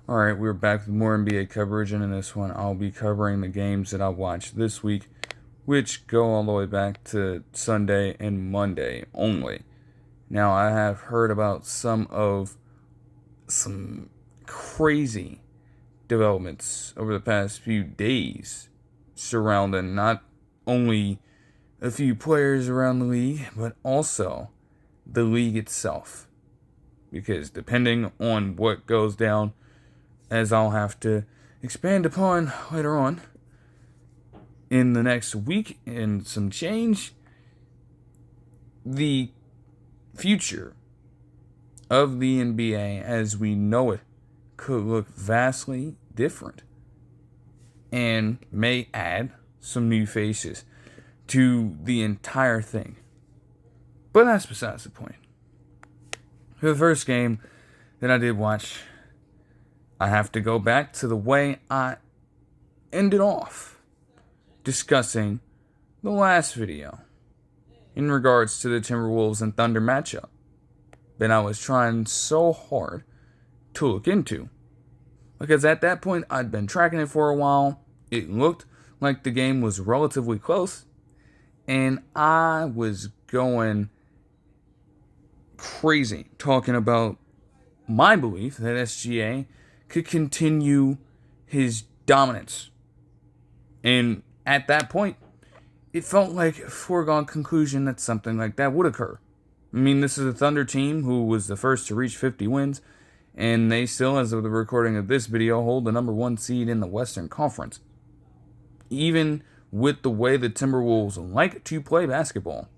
Alright, we're back with more NBA coverage, and in this one, I'll be covering the games that I watched this week, which go all the way back to Sunday and Monday only. Now, I have heard about some crazy developments over the past few days surrounding not only a few players around the league, but also the league itself. Because depending on what goes down, as I'll have to expand upon later on in the next week and some change, the future of the NBA as we know it could look vastly different and may add some new faces to the entire thing. But that's besides the point. For the first game that I did watch, I have to go back to the way I ended off discussing the last video in regards to the Timberwolves and Thunder matchup that I was trying so hard to look into. Because at that point, I'd been tracking it for a while. It looked like the game was relatively close. And I was going crazy talking about my belief that SGA could continue his dominance. And at that point, it felt like a foregone conclusion that something like that would occur. I mean, this is a Thunder team who was the first to reach 50 wins, and they still, as of the recording of this video, hold the number 1 seed in the Western Conference. Even with the way the Timberwolves like to play basketball.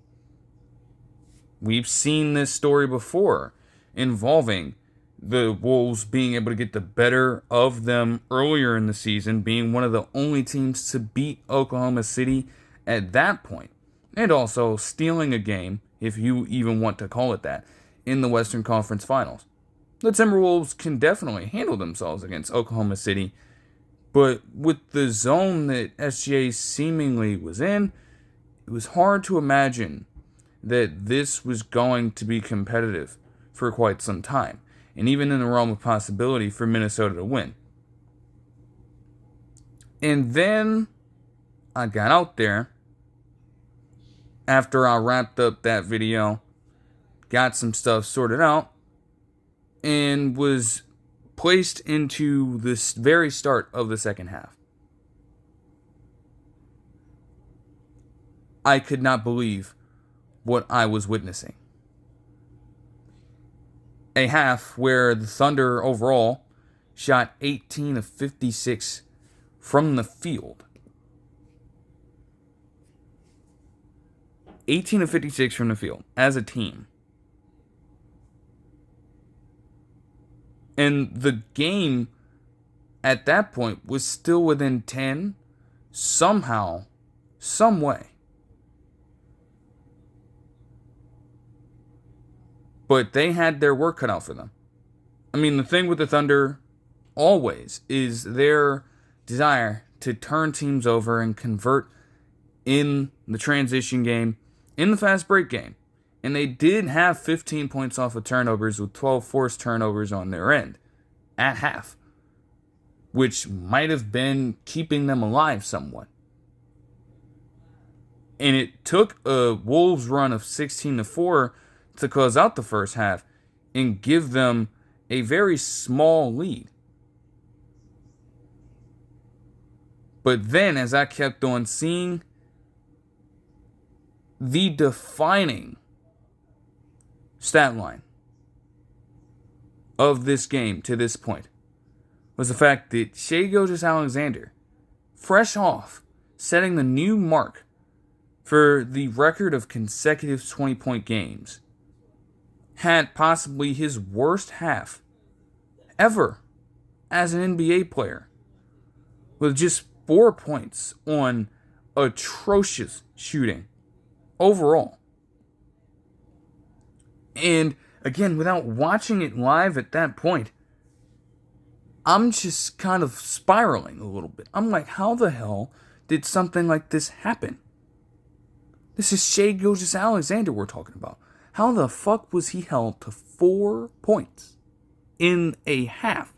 We've seen this story before involving the Wolves being able to get the better of them earlier in the season, being one of the only teams to beat Oklahoma City at that point, and also stealing a game, if you even want to call it that, in the Western Conference Finals. The Timberwolves can definitely handle themselves against Oklahoma City, but with the zone that SGA seemingly was in, it was hard to imagine that this was going to be competitive for quite some time, and even in the realm of possibility for Minnesota to win. And then I got out there after I wrapped up that video, got some stuff sorted out, and was placed into this very start of the second half. I could not believe what I was witnessing. A half where the Thunder overall shot 18 of 56 from the field. 18 of 56 from the field as a team. And the game at that point was still within 10 somehow, some way. But they had their work cut out for them. I mean, the thing with the Thunder always is their desire to turn teams over and convert in the transition game, in the fast break game. And they did have 15 points off of turnovers with 12 forced turnovers on their end at half, which might have been keeping them alive somewhat. And it took a Wolves run of 16-4 to close out the first half and give them a very small lead. But then, as I kept on seeing, the defining stat line of this game to this point was the fact that Shai Gilgeous-Alexander, fresh off setting the new mark for the record of consecutive 20-point games, had possibly his worst half ever as an NBA player, with just 4 points on atrocious shooting overall. And again, without watching it live at that point, I'm just kind of spiraling a little bit. I'm like, how the hell did something like this happen? This is Shai Gilgeous-Alexander we're talking about. How the fuck was he held to 4 points in a half?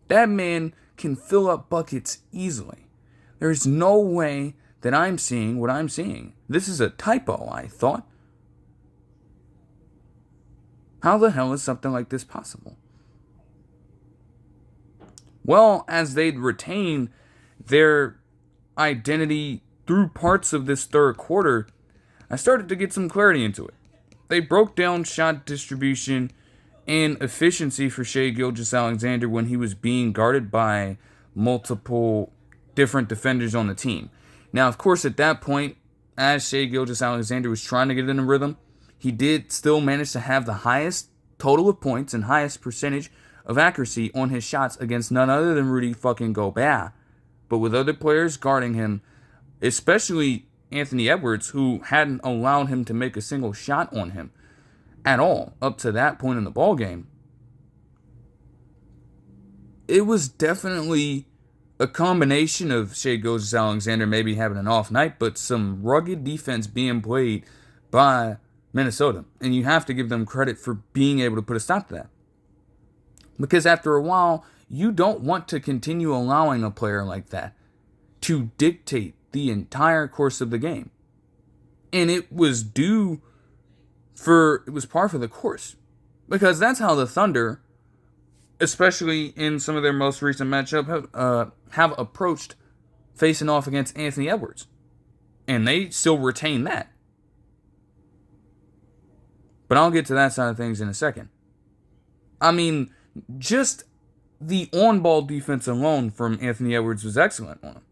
That man can fill up buckets easily. There's no way that I'm seeing what I'm seeing. This is a typo, I thought. How the hell is something like this possible? Well, as they'd retain their identity through parts of this third quarter, I started to get some clarity into it. They broke down shot distribution and efficiency for Shai Gilgeous-Alexander when he was being guarded by multiple different defenders on the team. Now, of course, at that point, as Shai Gilgeous-Alexander was trying to get in a rhythm, he did still manage to have the highest total of points and highest percentage of accuracy on his shots against none other than Rudy fucking Gobert. But with other players guarding him, especially Anthony Edwards, who hadn't allowed him to make a single shot on him at all up to that point in the ballgame, it was definitely a combination of Shai Gilgeous-Alexander maybe having an off night, but some rugged defense being played by Minnesota. And you have to give them credit for being able to put a stop to that. Because after a while, you don't want to continue allowing a player like that to dictate the entire course of the game. And it was par for the course. Because that's how the Thunder, especially in some of their most recent matchup, have approached facing off against Anthony Edwards. And they still retain that. But I'll get to that side of things in a second. I mean, just the on-ball defense alone from Anthony Edwards was excellent on him.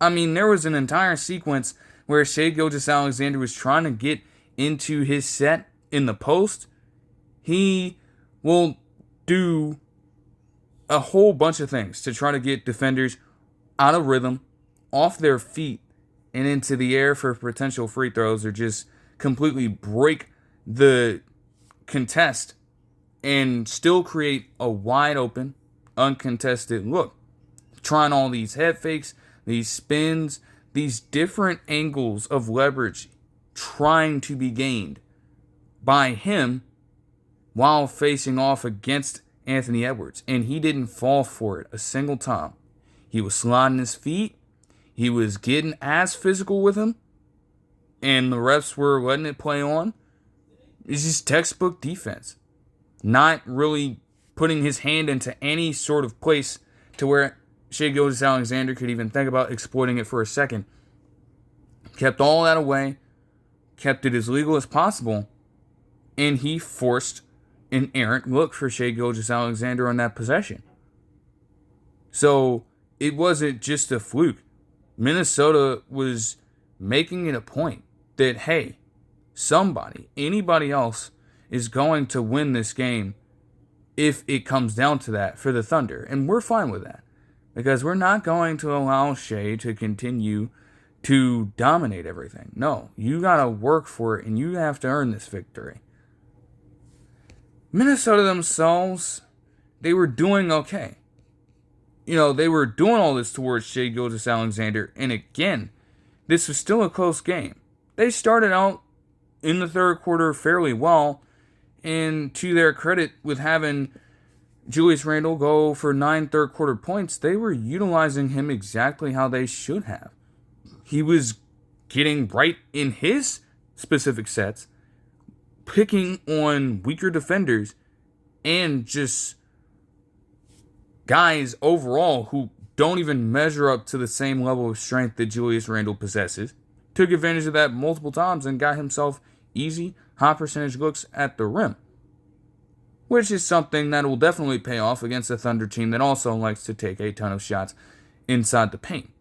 I mean, there was an entire sequence where Shai Gilgeous-Alexander was trying to get into his set in the post. He will do a whole bunch of things to try to get defenders out of rhythm, off their feet, and into the air for potential free throws, or just completely break the contest and still create a wide open, uncontested look. Trying all these head fakes, these spins, these different angles of leverage trying to be gained by him while facing off against Anthony Edwards. And he didn't fall for it a single time. He was sliding his feet. He was getting as physical with him. And the refs were letting it play on. It's just textbook defense. Not really putting his hand into any sort of place to where Shai Gilgeous-Alexander could even think about exploiting it for a second. Kept all that away. Kept it as legal as possible. And he forced an errant look for Shai Gilgeous-Alexander on that possession. So it wasn't just a fluke. Minnesota was making it a point that, hey, somebody, anybody else is going to win this game if it comes down to that for the Thunder. And we're fine with that. Because we're not going to allow Shai to continue to dominate everything. No, you got to work for it and you have to earn this victory. Minnesota themselves, they were doing okay. You know, they were doing all this towards Shai Gilgeous-Alexander. And again, this was still a close game. They started out in the third quarter fairly well. And to their credit, with having Julius Randle go for 9 third quarter points, they were utilizing him exactly how they should have. He was getting right in his specific sets, picking on weaker defenders, and just guys overall who don't even measure up to the same level of strength that Julius Randle possesses. Took advantage of that multiple times and got himself easy, high percentage looks at the rim. Which is something that will definitely pay off against a Thunder team that also likes to take a ton of shots inside the paint.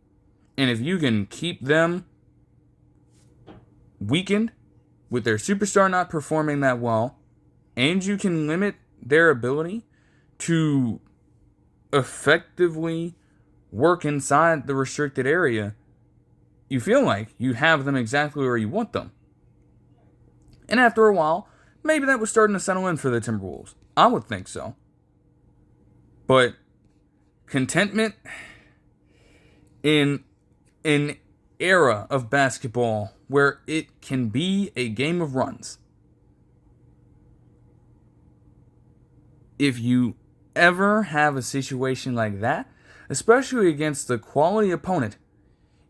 And if you can keep them weakened with their superstar not performing that well, and you can limit their ability to effectively work inside the restricted area, you feel like you have them exactly where you want them. And after a while, maybe that was starting to settle in for the Timberwolves. I would think so. But contentment in an era of basketball where it can be a game of runs, if you ever have a situation like that, especially against a quality opponent,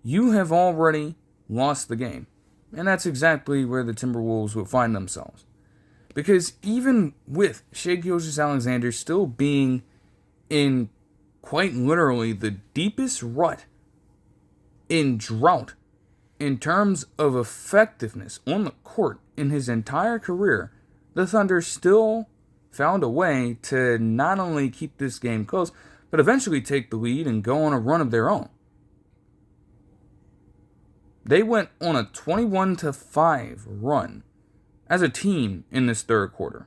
you have already lost the game. And that's exactly where the Timberwolves will find themselves. Because even with Shai Gilgeous-Alexander still being in quite literally the deepest rut in drought in terms of effectiveness on the court in his entire career, the Thunder still found a way to not only keep this game close, but eventually take the lead and go on a run of their own. They went on a 21-5 run as a team in this third quarter.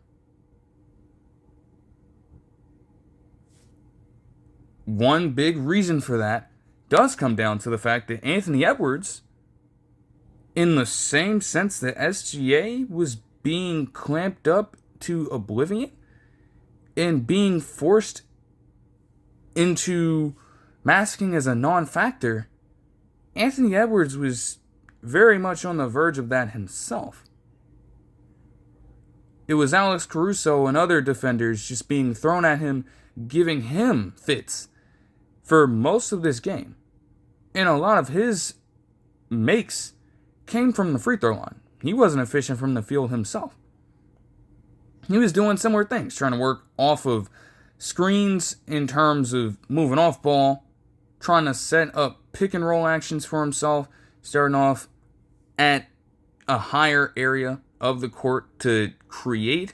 One big reason for that does come down to the fact that Anthony Edwards, in the same sense that SGA was being clamped up to oblivion and being forced into masking as a non-factor, Anthony Edwards was very much on the verge of that himself. It was Alex Caruso and other defenders just being thrown at him, giving him fits for most of this game. And a lot of his makes came from the free throw line. He wasn't efficient from the field himself. He was doing similar things, trying to work off of screens in terms of moving off ball, trying to set up pick and roll actions for himself, starting off at a higher area of the court to create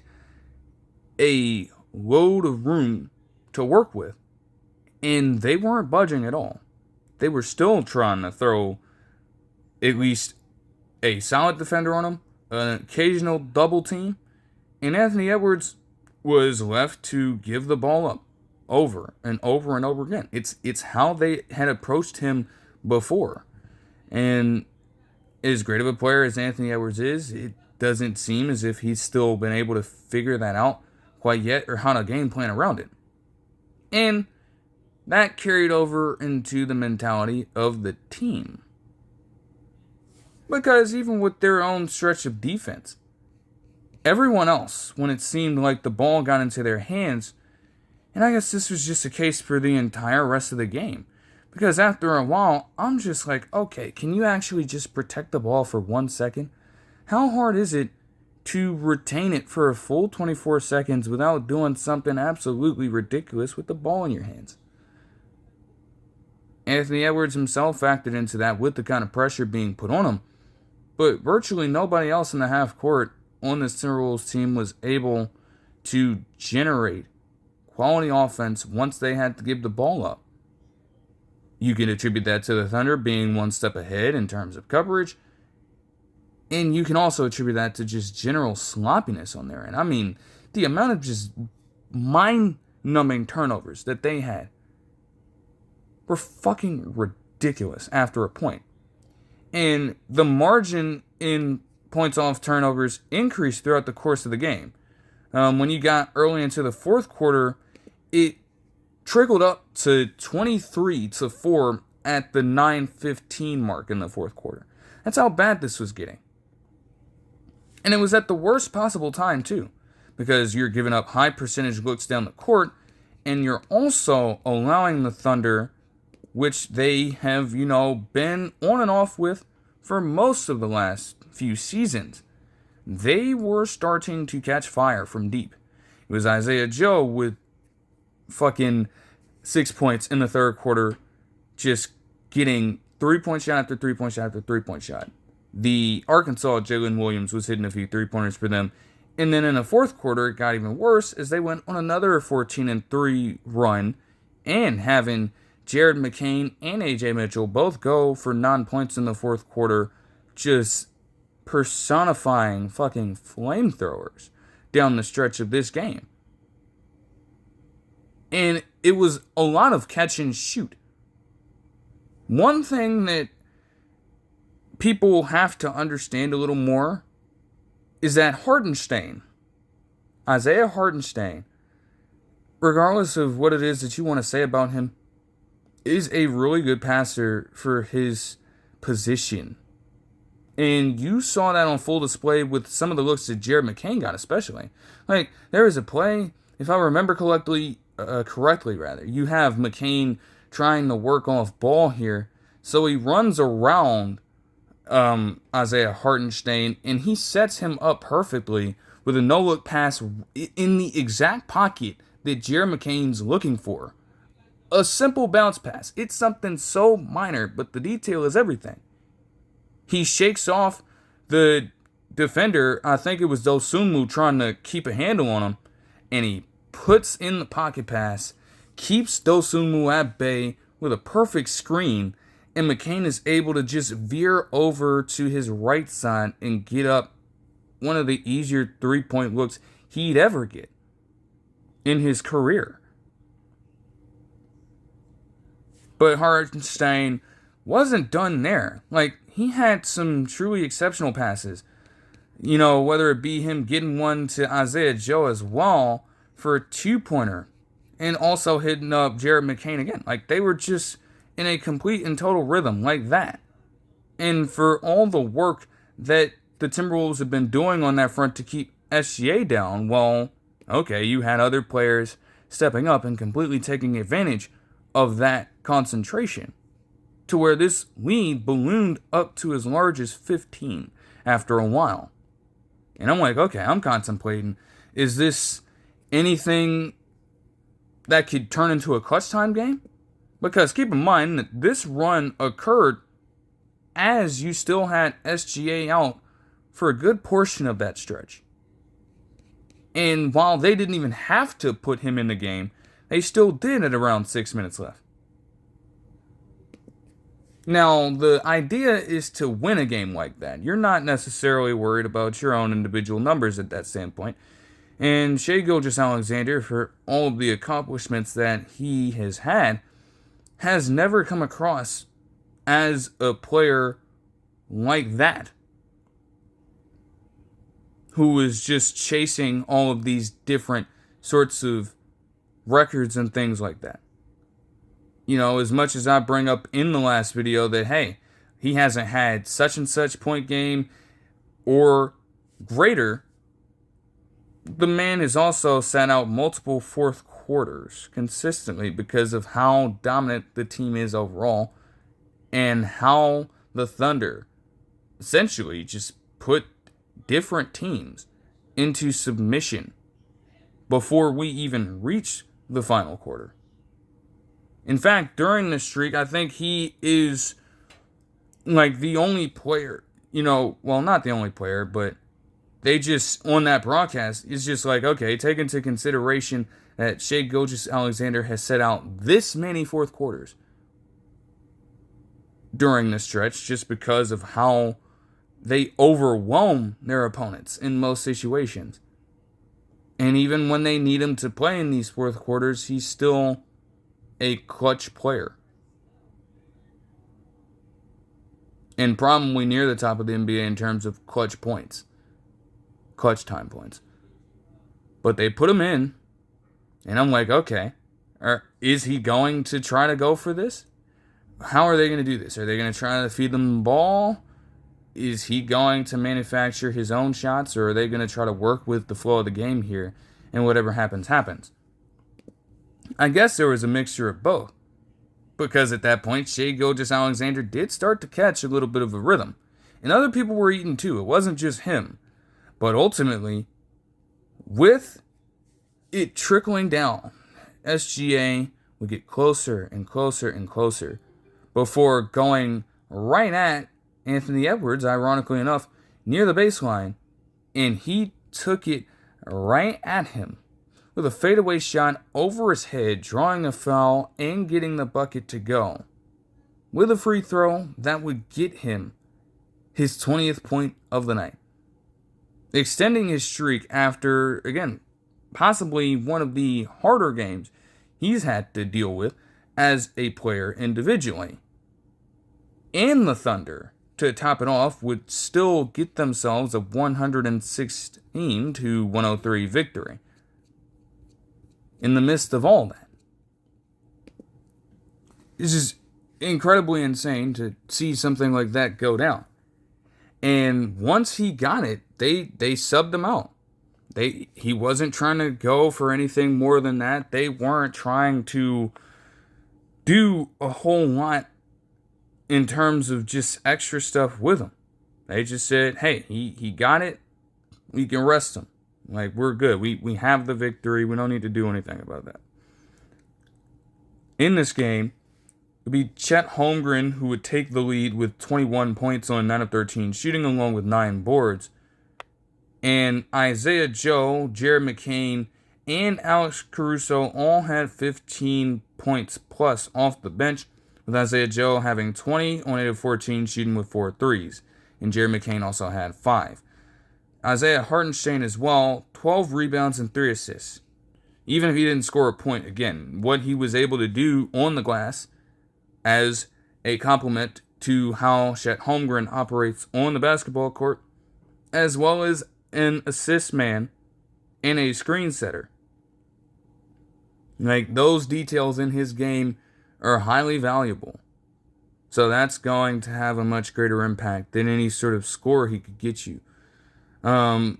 a load of room to work with. And they weren't budging at all. They were still trying to throw at least a solid defender on him, an occasional double team, and Anthony Edwards was left to give the ball up over and over and over again. It's how they had approached him before. And as great of a player as Anthony Edwards is, it doesn't seem as if he's still been able to figure that out quite yet or how to game plan around it. And that carried over into the mentality of the team. Because even with their own stretch of defense, everyone else, when it seemed like the ball got into their hands, and I guess this was just a case for the entire rest of the game, because after a while, I'm just like, okay, can you actually just protect the ball for 1 second? How hard is it to retain it for a full 24 seconds without doing something absolutely ridiculous with the ball in your hands? Anthony Edwards himself factored into that with the kind of pressure being put on him, but virtually nobody else in the half court on this Timberwolves team was able to generate quality offense once they had to give the ball up. You can attribute that to the Thunder being one step ahead in terms of coverage, and you can also attribute that to just general sloppiness on their end. I mean, the amount of just mind-numbing turnovers that they had were fucking ridiculous after a point. And the margin in points off turnovers increased throughout the course of the game. When you got early into the fourth quarter, it trickled up to 23-4 at the 9:15 mark in the fourth quarter. That's how bad this was getting. And it was at the worst possible time, too, because you're giving up high percentage looks down the court, and you're also allowing the Thunder, which they have, been on and off with for most of the last few seasons. They were starting to catch fire from deep. It was Isaiah Joe with fucking 6 points in the third quarter, just getting 3-point shot after 3-point shot after 3-point shot. The Arkansas Jalen Williams was hitting a few 3-pointers for them. And then in the fourth quarter, it got even worse as they went on another 14-3 run and having Jared McCain and AJ Mitchell both go for 9 points in the fourth quarter, just personifying fucking flamethrowers down the stretch of this game. And it was a lot of catch and shoot. One thing that people have to understand a little more is that Isaiah Hartenstein, regardless of what it is that you want to say about him, is a really good passer for his position. And you saw that on full display with some of the looks that Jared McCain got, especially. Like, there was a play, if I remember correctly, correctly, rather. You have McCain trying to work off ball here, so he runs around Isaiah Hartenstein, and he sets him up perfectly with a no-look pass in the exact pocket that Jared McCain's looking for. A simple bounce pass. It's something so minor, but the detail is everything. He shakes off the defender, I think it was Dosunmu, trying to keep a handle on him, and he puts in the pocket pass, keeps Dosunmu at bay with a perfect screen, and McCain is able to just veer over to his right side and get up one of the easier three-point looks he'd ever get in his career. But Hartenstein wasn't done there. Like, he had some truly exceptional passes. You know, whether it be him getting one to Isaiah Joe as well for a two-pointer, and also hitting up Jared McCain again. Like, they were just in a complete and total rhythm like that. And for all the work that the Timberwolves have been doing on that front to keep SGA down, well, okay, you had other players stepping up and completely taking advantage of that concentration, to where this lead ballooned up to as large as 15 after a while. And I'm like, okay, I'm contemplating, is this anything that could turn into a clutch time game? Because keep in mind that this run occurred as you still had SGA out for a good portion of that stretch. And while they didn't even have to put him in the game, they still did at around 6 minutes left. Now, the idea is to win a game like that. You're not necessarily worried about your own individual numbers at that standpoint. And Shai Gilgeous-Alexander, for all of the accomplishments that he has had, has never come across as a player like that, who is just chasing all of these different sorts of records and things like that. You know, as much as I bring up in the last video that, hey, he hasn't had such and such point game or greater, the man has also sat out multiple fourth quarters consistently because of how dominant the team is overall and how the Thunder essentially just put different teams into submission before we even reach the final quarter. In fact, during this streak, I think he is like the only player, you know, well, not the only player, but they just, on that broadcast, it's just like, okay, take into consideration that Shai Gilgeous-Alexander has set out this many fourth quarters during this stretch just because of how they overwhelm their opponents in most situations. And even when they need him to play in these fourth quarters, he's still a clutch player. And probably near the top of the NBA in terms of clutch points. Clutch time points. But they put him in, and I'm like, okay, is he going to try to go for this? How are they going to do this? Are they going to try to feed them the ball? Is he going to manufacture his own shots, or are they going to try to work with the flow of the game here, and whatever happens, happens? I guess there was a mixture of both, because at that point, Shai Gilgeous-Alexander did start to catch a little bit of a rhythm, and other people were eating too. It wasn't just him, but ultimately, with it trickling down, SGA would get closer and closer and closer before going right at Anthony Edwards, ironically enough, near the baseline, and he took it right at him with a fadeaway shot over his head, drawing a foul and getting the bucket to go. With a free throw, that would get him his 20th point of the night, extending his streak after, again, possibly one of the harder games he's had to deal with as a player individually. And the Thunder, to top it off, would still get themselves a 116-103 victory in the midst of all that. This is incredibly insane to see something like that go down. And once he got it, they subbed him out. He wasn't trying to go for anything more than that. They weren't trying to do a whole lot in terms of just extra stuff with him. They just said, hey, he got it. We can rest him. Like, we're good. We have the victory. We don't need to do anything about that. In this game, it would be Chet Holmgren who would take the lead with 21 points on 9 of 13 shooting, along with 9 boards. And Isaiah Joe, Jared McCain, and Alex Caruso all had 15 points plus off the bench, with Isaiah Joe having 20 on 8 of 14 shooting with 4 threes. And Jared McCain also had 5. Isaiah Hartenstein as well, 12 rebounds and 3 assists. Even if he didn't score a point, again, what he was able to do on the glass as a compliment to how Chet Holmgren operates on the basketball court, as well as an assist man and a screen setter. Like, those details in his game are highly valuable. So that's going to have a much greater impact than any sort of score he could get you. And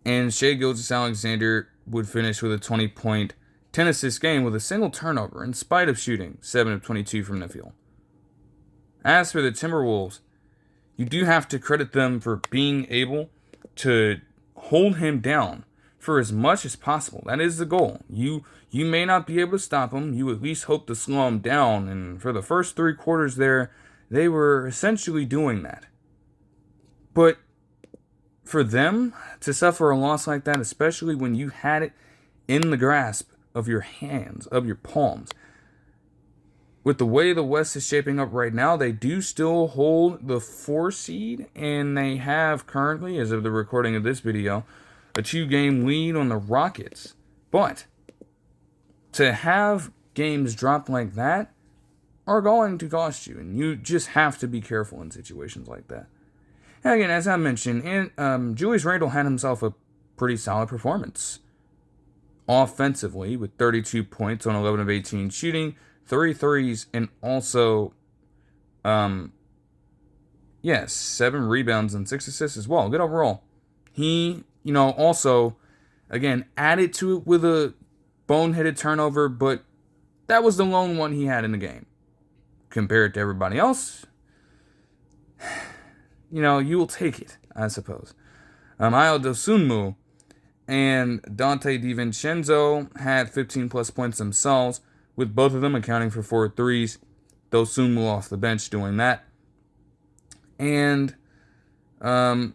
Shai Gilgeous-Alexander would finish with a 20-point, 10-assist game with a single turnover in spite of shooting 7 of 22 from the field. As for the Timberwolves, you do have to credit them for being able to hold him down for as much as possible. That is the goal. You may not be able to stop him. You at least hope to slow him down. And for the first 3 quarters there, they were essentially doing that. But for them to suffer a loss like that, especially when you had it in the grasp of your hands, of your palms, with the way the West is shaping up right now, they do still hold the 4 seed, and they have currently, as of the recording of this video, a 2-game lead on the Rockets. But to have games drop like that are going to cost you, and you just have to be careful in situations like that. And again, as I mentioned, Julius Randle had himself a pretty solid performance offensively with 32 points on 11 of 18 shooting, 3 threes, and also 7 rebounds and 6 assists as well. Good overall. He, also, again, added to it with a boneheaded turnover, but that was the lone one he had in the game. Compared to everybody else, you will take it, I suppose. Ayo Dosunmu and Dante DiVincenzo had 15-plus points themselves, with both of them accounting for 4 threes. Dosunmu off the bench doing that. And Anthony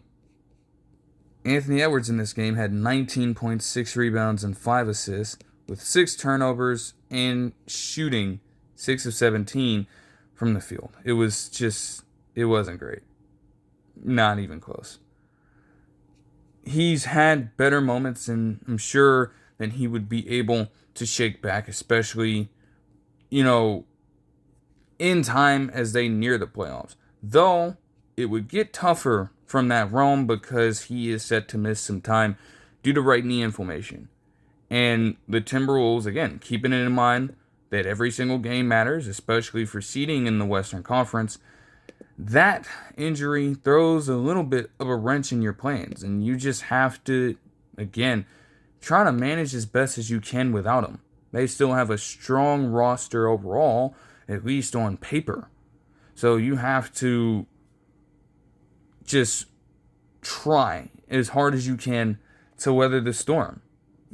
Edwards in this game had 19 points, 6 rebounds, and 5 assists, with 6 turnovers and shooting 6 of 17 from the field. It wasn't great. Not even close. He's had better moments, and I'm sure that he would be able to shake back, especially, in time as they near the playoffs. Though, it would get tougher from that realm because he is set to miss some time due to right knee inflammation. And the Timberwolves, again, keeping it in mind that every single game matters, especially for seeding in the Western Conference, that injury throws a little bit of a wrench in your plans, and you just have to, again, try to manage as best as you can without him. They still have a strong roster overall, at least on paper. So you have to just try as hard as you can to weather the storm.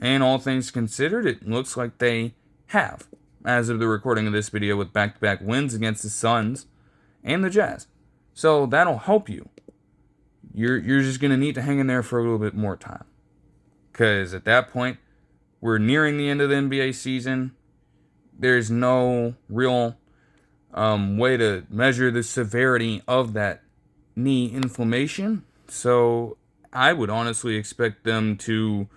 And all things considered, it looks like they have, as of the recording of this video, with back-to-back wins against the Suns and the Jazz. So that'll help you. You're just going to need to hang in there for a little bit more time. Because at that point, we're nearing the end of the NBA season. There's no real way to measure the severity of that knee inflammation. So I would honestly expect them to,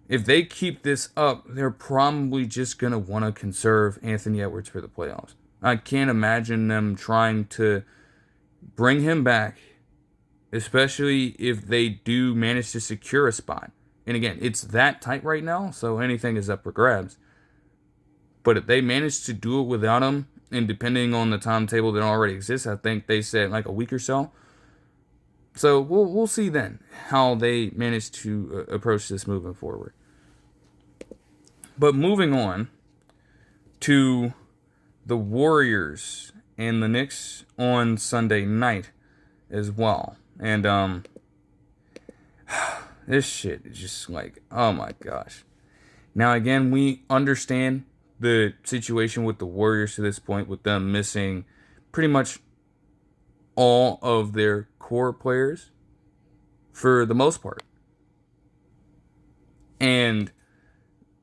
if they keep this up, they're probably just going to want to conserve Anthony Edwards for the playoffs. I can't imagine them trying to bring him back, especially if they do manage to secure a spot. And again, it's that tight right now, so anything is up for grabs. But if they manage to do it without him, and depending on the timetable that already exists, I think they said like a week or so, So we'll see then how they manage to approach this moving forward. But moving on to the Warriors and the Knicks on Sunday night as well. And this shit is just like, oh my gosh. Now again, we understand the situation with the Warriors to this point, with them missing pretty much all of their core players for the most part. And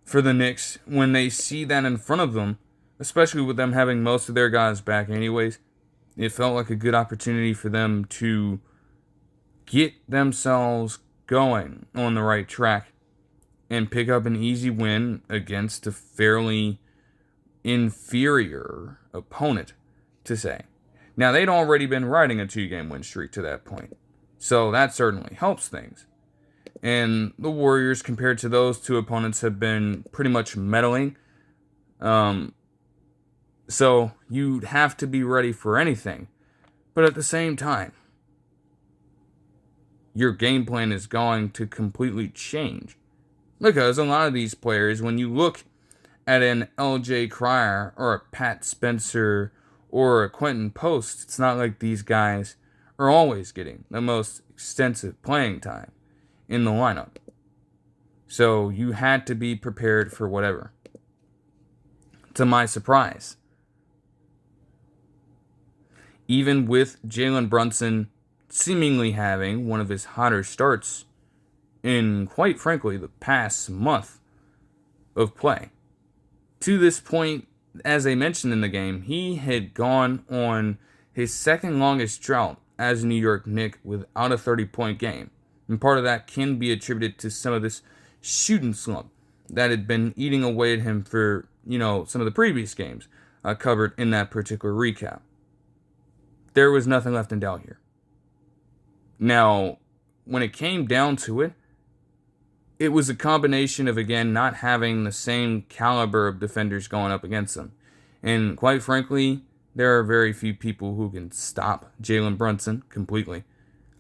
for the Knicks, when they see that in front of them, especially with them having most of their guys back anyways, it felt like a good opportunity for them to get themselves going on the right track and pick up an easy win against a fairly inferior opponent, to say. Now, they'd already been riding a 2-game win streak to that point, so that certainly helps things. And the Warriors, compared to those two opponents, have been pretty much meddling. So you'd have to be ready for anything. But at the same time, your game plan is going to completely change. Because a lot of these players, when you look at an LJ Cryer or a Pat Spencer or a Quentin Post, it's not like these guys are always getting the most extensive playing time in the lineup. So you had to be prepared for whatever. To my surprise, even with Jalen Brunson seemingly having one of his hotter starts in, quite frankly, the past month of play. To this point, as I mentioned in the game, he had gone on his second longest drought as a New York Knick without a 30-point game. And part of that can be attributed to some of this shooting slump that had been eating away at him for, some of the previous games covered in that particular recap. There was nothing left in doubt here. Now, when it came down to it, it was a combination of, again, not having the same caliber of defenders going up against them. And quite frankly, there are very few people who can stop Jalen Brunson completely.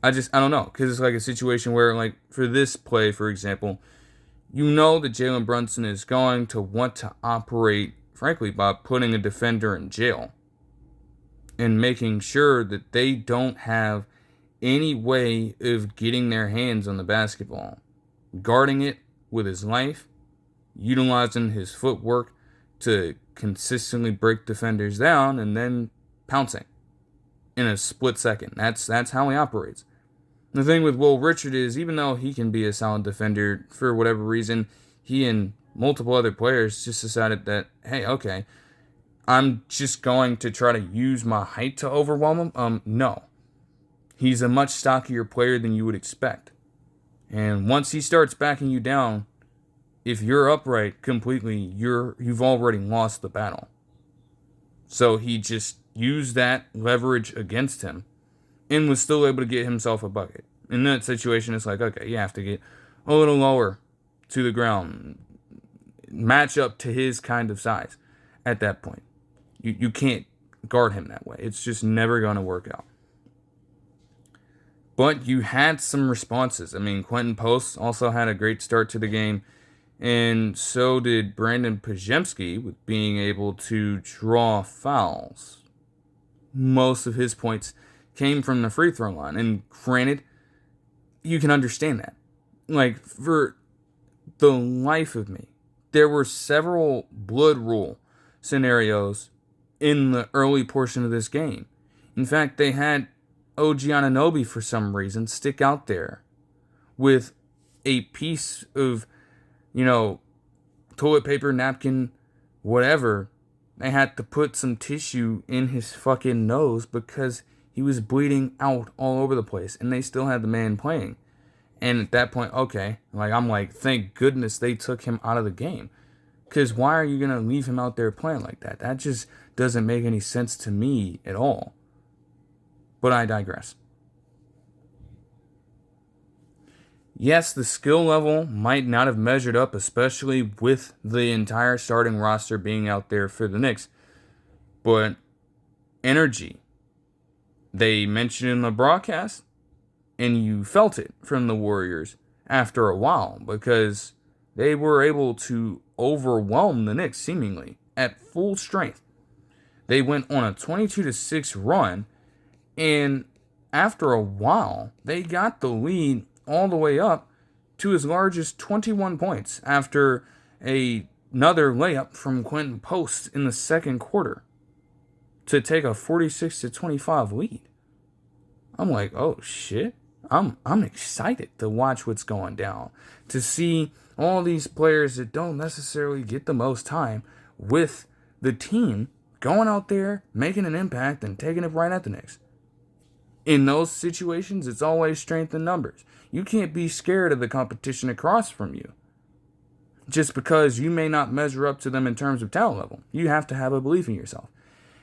I don't know, because it's like a situation where, like, for this play, for example, you know that Jalen Brunson is going to want to operate, frankly, by putting a defender in jail and making sure that they don't have any way of getting their hands on the basketball, guarding it with his life, utilizing his footwork to consistently break defenders down, and then pouncing in a split second. That's how he operates. The thing with Will Richard is, even though he can be a solid defender, for whatever reason, he and multiple other players just decided that, hey, okay, I'm just going to try to use my height to overwhelm him. No. He's a much stockier player than you would expect. And once he starts backing you down, if you're upright completely, you've already lost the battle. So he just used that leverage against him and was still able to get himself a bucket. In that situation, it's like, okay, you have to get a little lower to the ground, match up to his kind of size at that point. You can't guard him that way. It's just never going to work out. But you had some responses. I mean, Quentin Post also had a great start to the game, and so did Brandon Podziemski, with being able to draw fouls. Most of his points came from the free throw line, and granted, you can understand that. Like, for the life of me, there were several blood rule scenarios in the early portion of this game. In fact, they had OG Anunoby, for some reason, stick out there with a piece of, toilet paper, napkin, whatever. They had to put some tissue in his fucking nose because he was bleeding out all over the place, and they still had the man playing. And at that point, okay, I'm like, thank goodness they took him out of the game. Because why are you going to leave him out there playing like that? That just doesn't make any sense to me at all. But I digress. Yes, the skill level might not have measured up, especially with the entire starting roster being out there for the Knicks. But energy. They mentioned in the broadcast, And you felt it from the Warriors after a while because they were able to overwhelm the Knicks seemingly at full strength. They went on a 22-6 run, and after a while, they got the lead all the way up to as large as 21 points after another layup from Quentin Post in the second quarter to take a 46-25 lead. I'm like, oh shit. I'm excited to watch what's going down, to see all these players that don't necessarily get the most time with the team going out there, making an impact, and taking it right at the Knicks. In those situations, it's always strength in numbers. You can't be scared of the competition across from you just because you may not measure up to them in terms of talent level. You have to have a belief in yourself.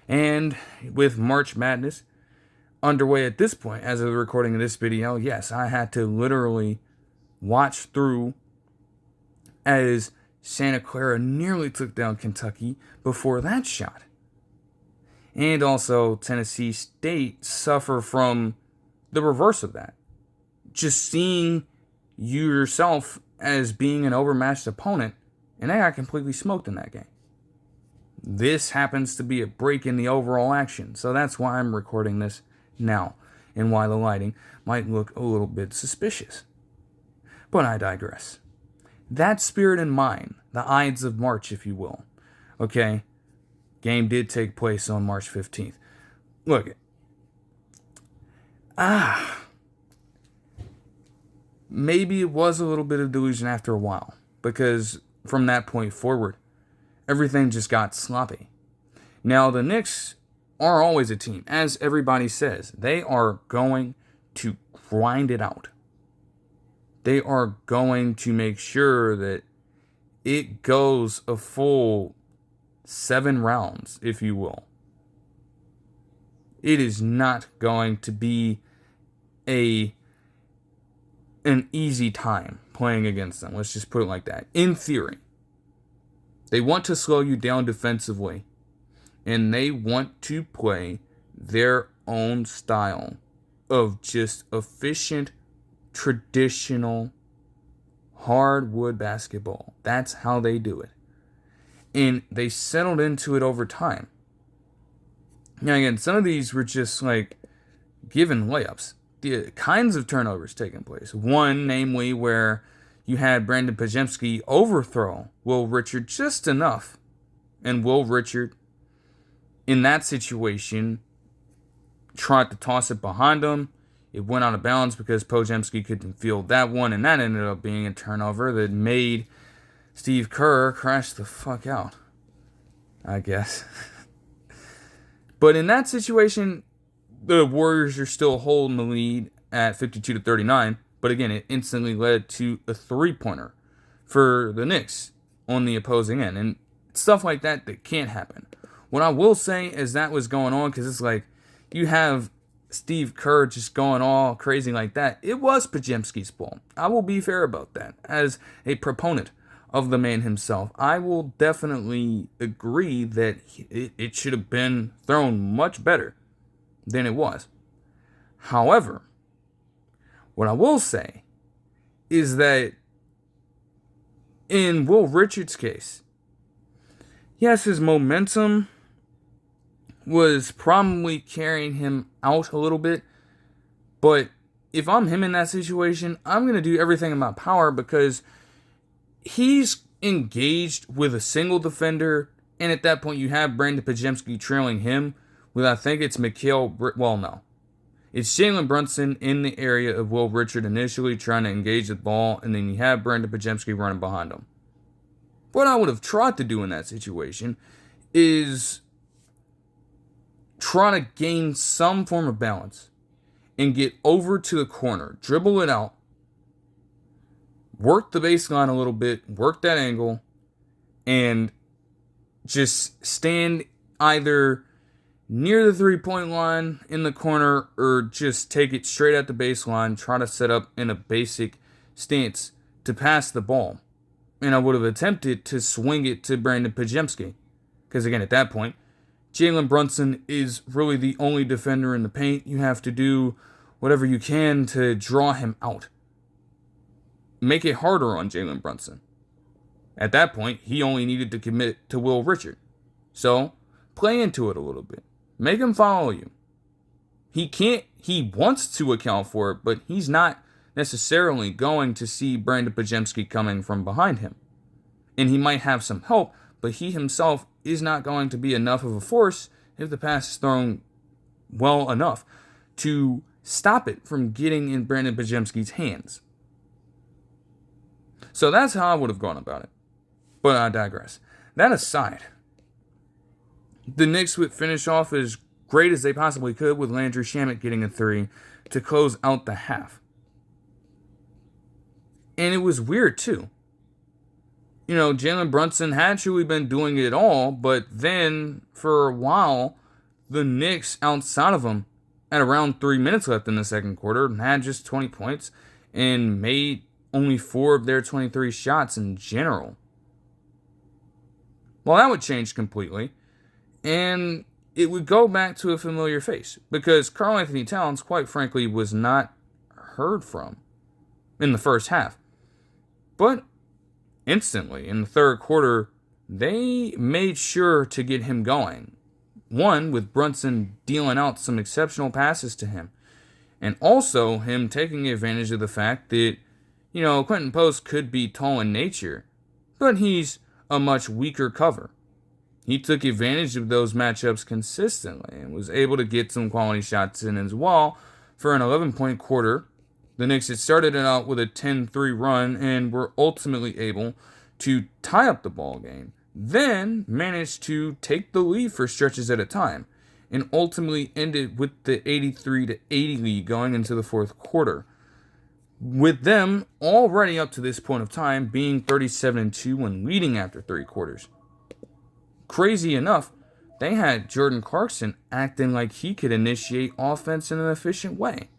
And with March Madness underway at this point, as of the recording of this video, yes, I had to literally watch through as Santa Clara nearly took down Kentucky before that shot. And also Tennessee State suffer from the reverse of that. Just seeing you yourself as being an overmatched opponent, and they got completely smoked in that game. This happens to be a break in the overall action, so that's why I'm recording this now, and why the lighting might look a little bit suspicious. But I digress. That spirit in mind, the Ides of March, if you will. Okay, game did take place on March 15th. Look, maybe it was a little bit of delusion after a while, because from that point forward, everything just got sloppy. Now, the Knicks are always a team. As everybody says, they are going to grind it out. They are going to make sure that it goes a full 7 rounds, if you will. It is not going to be an easy time playing against them. Let's just put it like that. In theory, they want to slow you down defensively, and they want to play their own style of just efficient, traditional, hardwood basketball. That's how they do it. And they settled into it over time. Now, again, some of these were just like given layups. The kinds of turnovers taking place. One, namely, where you had Brandon Podziemski overthrow Will Richard just enough. And Will Richard, in that situation, tried to toss it behind him. It went out of bounds because Podziemski couldn't field that one, and that ended up being a turnover that made Steve Kerr crash the fuck out, I guess. But in that situation, the Warriors are still holding the lead at 52-39. But again, it instantly led to a three-pointer for the Knicks on the opposing end. And stuff like that can't happen. What I will say is that was going on because it's like you have Steve Kerr just going all crazy like that. It was Podziemski's ball. I will be fair about that. As a proponent of the man himself, I will definitely agree that it should have been thrown much better than it was. However, what I will say is that in Will Richard's case, yes, his momentum was probably carrying him out a little bit, but if I'm him in that situation, I'm going to do everything in my power because he's engaged with a single defender, and at that point you have Brandon Podziemski trailing him with, I think it's it's Jalen Brunson in the area of Will Richard initially trying to engage the ball, and then you have Brandon Podziemski running behind him. What I would have tried to do in that situation is try to gain some form of balance and get over to the corner, dribble it out, work the baseline a little bit, work that angle, and just stand either near the three-point line in the corner or just take it straight at the baseline, try to set up in a basic stance to pass the ball. And I would have attempted to swing it to Brandon Podziemski. Because again, at that point, Jalen Brunson is really the only defender in the paint. You have to do whatever you can to draw him out. Make it harder on Jalen Brunson. At that point, he only needed to commit to Will Richard. So, play into it a little bit. Make him follow you. He wants to account for it, but he's not necessarily going to see Brandon Podziemski coming from behind him. And he might have some help, but he himself is not going to be enough of a force if the pass is thrown well enough to stop it from getting in Brandon Podziemski's hands. So that's how I would have gone about it. But I digress. That aside, the Knicks would finish off as great as they possibly could with Landry Shamet getting a 3 to close out the half. And it was weird too. You know, Jalen Brunson had truly been doing it all, but then for a while, the Knicks outside of him at around 3 minutes left in the second quarter had just 20 points and made only 4 of their 23 shots in general. Well, that would change completely, and it would go back to a familiar face, because Karl Anthony Towns, quite frankly, was not heard from in the first half. But instantly, in the third quarter, they made sure to get him going. One, with Brunson dealing out some exceptional passes to him, and also him taking advantage of the fact that, Quentin Post could be tall in nature, but he's a much weaker cover. He took advantage of those matchups consistently and was able to get some quality shots in as well. For an 11-point quarter, the Knicks had started it out with a 10-3 run and were ultimately able to tie up the ball game, then managed to take the lead for stretches at a time, and ultimately ended with the 83-80 lead going into the fourth quarter, with them already up to this point of time being 37-2 and leading after 3 quarters. Crazy enough, they had Jordan Clarkson acting like he could initiate offense in an efficient way.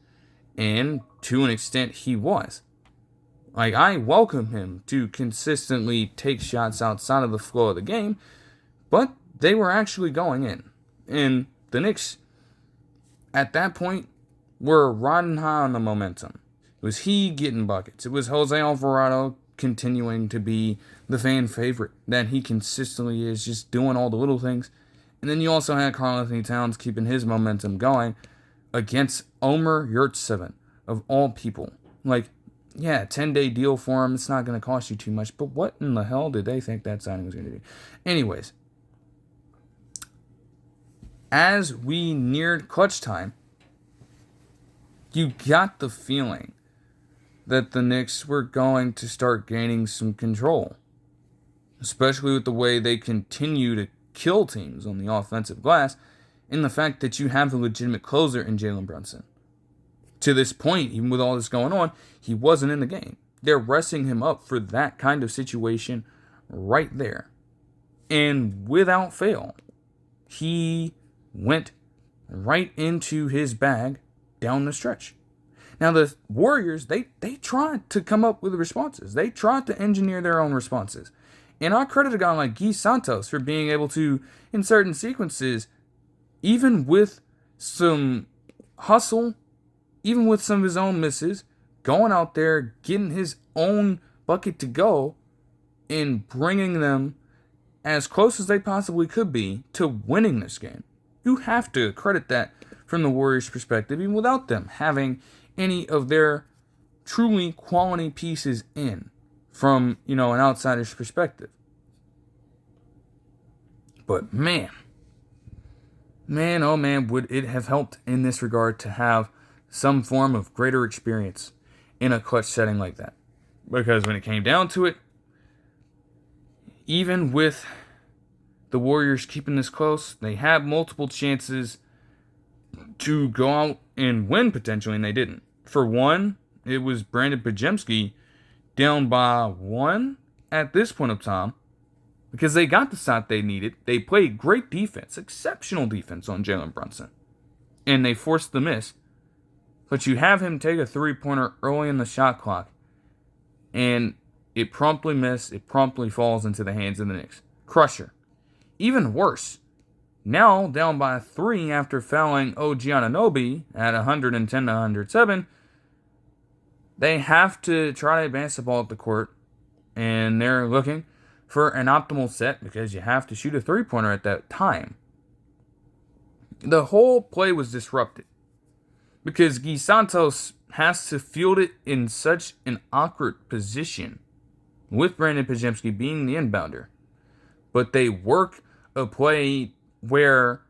And to an extent, he was. I welcome him to consistently take shots outside of the flow of the game, but they were actually going in. And the Knicks, at that point, were riding high on the momentum. It was he getting buckets. It was Jose Alvarado continuing to be the fan favorite that he consistently is, just doing all the little things. And then you also had Karl Anthony Towns keeping his momentum going against Omer Yurtseven, of all people. 10-day deal for him. It's not going to cost you too much. But what in the hell did they think that signing was going to do? Anyways, as we neared clutch time, you got the feeling that the Knicks were going to start gaining some control, especially with the way they continue to kill teams on the offensive glass, and the fact that you have a legitimate closer in Jalen Brunson. To this point, even with all this going on, he wasn't in the game. They're resting him up for that kind of situation right there. And without fail, he went right into his bag down the stretch. Now, the Warriors, they tried to come up with responses. They tried to engineer their own responses. And I credit a guy like Guy Santos for being able to, in certain sequences, even with some hustle, even with some of his own misses, going out there, getting his own bucket to go, and bringing them as close as they possibly could be to winning this game. You have to credit that from the Warriors' perspective, even without them having any of their truly quality pieces in from, an outsider's perspective. But man, oh man, would it have helped in this regard to have some form of greater experience in a clutch setting like that. Because when it came down to it, even with the Warriors keeping this close, they had multiple chances to go out and win potentially, and they didn't. For one, it was Brandon Podziemski down by 1 at this point of time, because they got the shot they needed. They played great defense, exceptional defense on Jalen Brunson, and they forced the miss. But you have him take a 3-pointer early in the shot clock, and it promptly missed. It promptly falls into the hands of the Knicks. Crusher. Even worse, Now, down by 3 after fouling OG Anunoby at 110 to 107, they have to try to advance the ball up the court, and they're looking for an optimal set because you have to shoot a three-pointer at that time. The whole play was disrupted because Gui Santos has to field it in such an awkward position with Brandon Podziemski being the inbounder. But they work a play where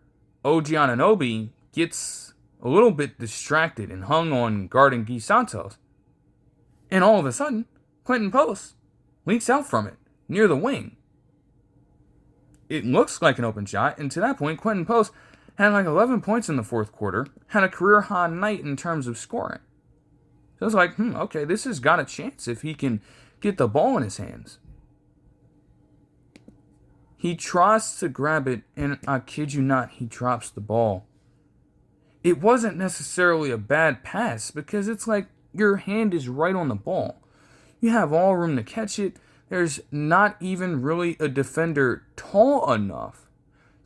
OG Anunoby gets a little bit distracted and hung on guarding Gui Santos. And all of a sudden, Quentin Post leaks out from it near the wing. It looks like an open shot, and to that point, Quentin Post had like 11 points in the fourth quarter, had a career-high night in terms of scoring. So I was like, okay, this has got a chance if he can get the ball in his hands. He tries to grab it, and I kid you not, he drops the ball. It wasn't necessarily a bad pass, because it's like your hand is right on the ball. You have all room to catch it. There's not even really a defender tall enough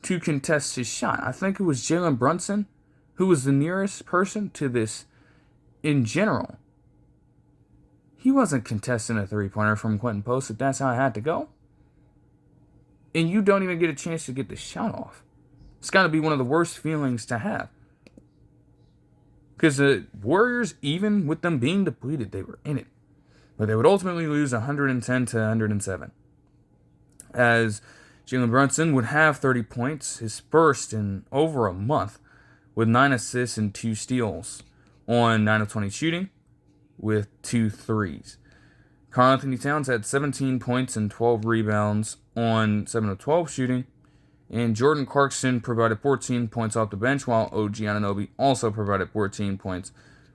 to contest his shot. I think it was Jalen Brunson who was the nearest person to this in general. He wasn't contesting a three-pointer from Quentin Post if that's how it had to go. And you don't even get a chance to get the shot off. It's got to be one of the worst feelings to have. Because the Warriors, even with them being depleted, they were in it. But they would ultimately lose 110 to 107. As Jalen Brunson would have 30 points, his first in over a month, with 9 assists and 2 steals on 9 of 20 shooting with 2 threes. Karl-Anthony Towns had 17 points and 12 rebounds on 7 of 12 shooting. And Jordan Clarkson provided 14 points off the bench, while OG Anunoby also provided 14 points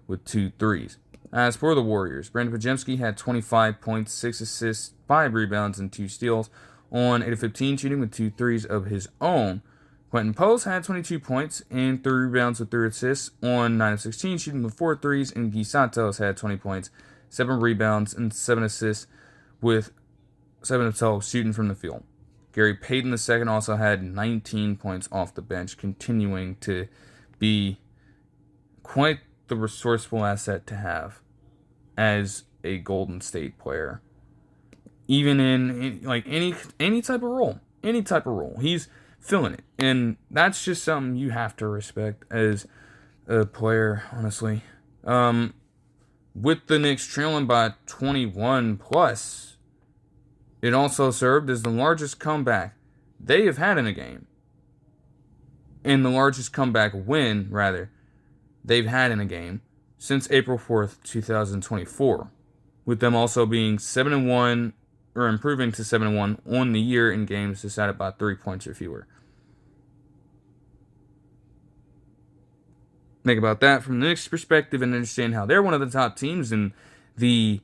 with 2 threes. As for the Warriors, Brandon Podziemski had 25 points, 6 assists, 5 rebounds, and 2 steals on 8 of 15 shooting with 2 threes of his own. Quentin Post had 22 points and 3 rebounds with 3 assists on 9 of 16 shooting with 4 threes, and Gui Santos had 20 points, 7 rebounds, and 7 assists with 7 of 12 shooting from the field. Gary Payton II also had 19 points off the bench, continuing to be quite the resourceful asset to have as a Golden State player. Even in like any type of role, he's filling it, and that's just something you have to respect as a player, honestly. With the Knicks trailing by 21 plus, it also served as the largest comeback they have had in a game. And the largest comeback win, rather, they've had in a game since April 4th, 2024. With them also being 7-1, or improving to 7-1 on the year in games decided by 3 points or fewer. Think about that from the Knicks' perspective and understand how they're one of the top teams in the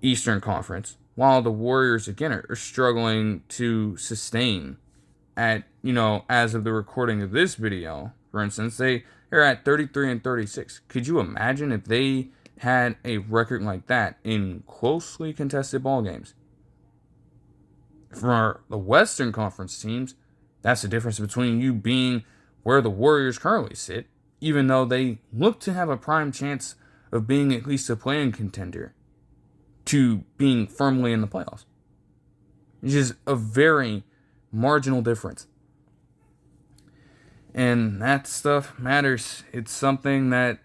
Eastern Conference, while the Warriors, again, are struggling to sustain at, as of the recording of this video, for instance, they're at 33 and 36. Could you imagine if they had a record like that in closely contested ball games? For the Western Conference teams, that's the difference between you being where the Warriors currently sit, even though they look to have a prime chance of being at least a play-in contender, to being firmly in the playoffs. It's just a very marginal difference. And that stuff matters. It's something that,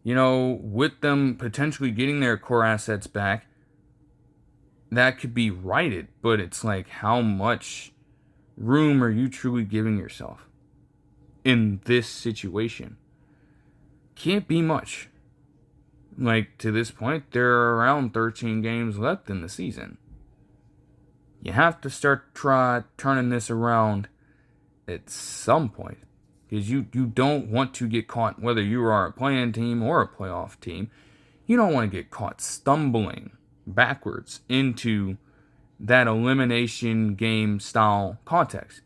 with them potentially getting their core assets back, that could be righted. But it's like, how much room are you truly giving yourself in this situation? Can't be much. Like, to this point, there are around 13 games left in the season. You have to start turning this around at some point. Because you don't want to get caught, whether you are a play-in team or a playoff team, you don't want to get caught stumbling backwards into that elimination game style context.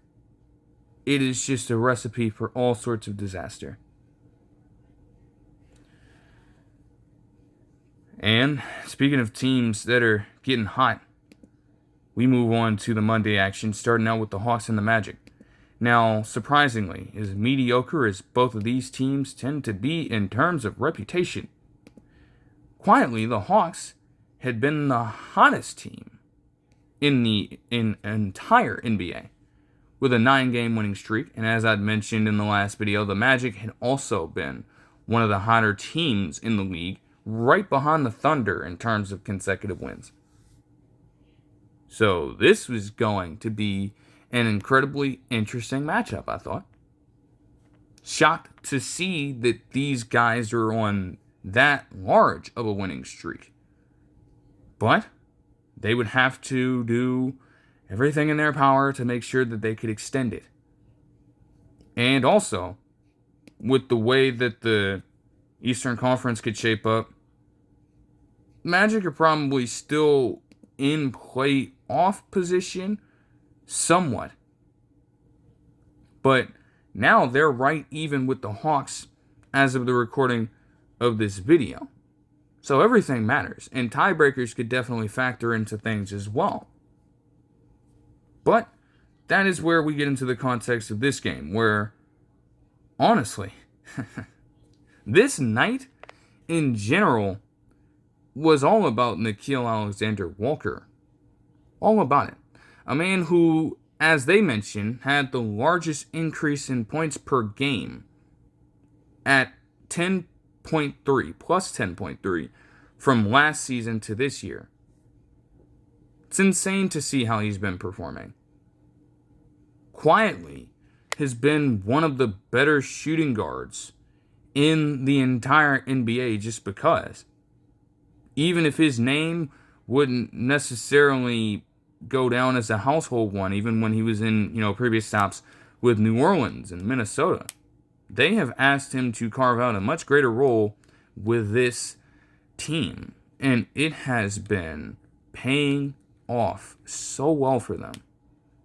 It is just a recipe for all sorts of disaster. And speaking of teams that are getting hot, we move on to the Monday action, starting out with the Hawks and the Magic. Now, surprisingly, as mediocre as both of these teams tend to be in terms of reputation, quietly the Hawks had been the hottest team in the entire NBA with a 9-game winning streak. And as I'd mentioned in the last video, the Magic had also been one of the hotter teams in the league, right behind the Thunder in terms of consecutive wins. So this was going to be an incredibly interesting matchup, I thought. Shocked to see that these guys are on that large of a winning streak. But they would have to do everything in their power to make sure that they could extend it. And also, with the way that the Eastern Conference could shape up, Magic are probably still in playoff position somewhat. But now they're right even with the Hawks as of the recording of this video. So everything matters, and tiebreakers could definitely factor into things as well. But that is where we get into the context of this game, where, honestly, this night in general was all about Nickeil Alexander-Walker. All about it. A man who, as they mentioned, had the largest increase in points per game at 10.3, plus 10.3, from last season to this year. It's insane to see how he's been performing. Quietly, has been one of the better shooting guards in the entire NBA just because. Even if his name wouldn't necessarily go down as a household one, even when he was in, previous stops with New Orleans and Minnesota, they have asked him to carve out a much greater role with this team. And it has been paying off so well for them.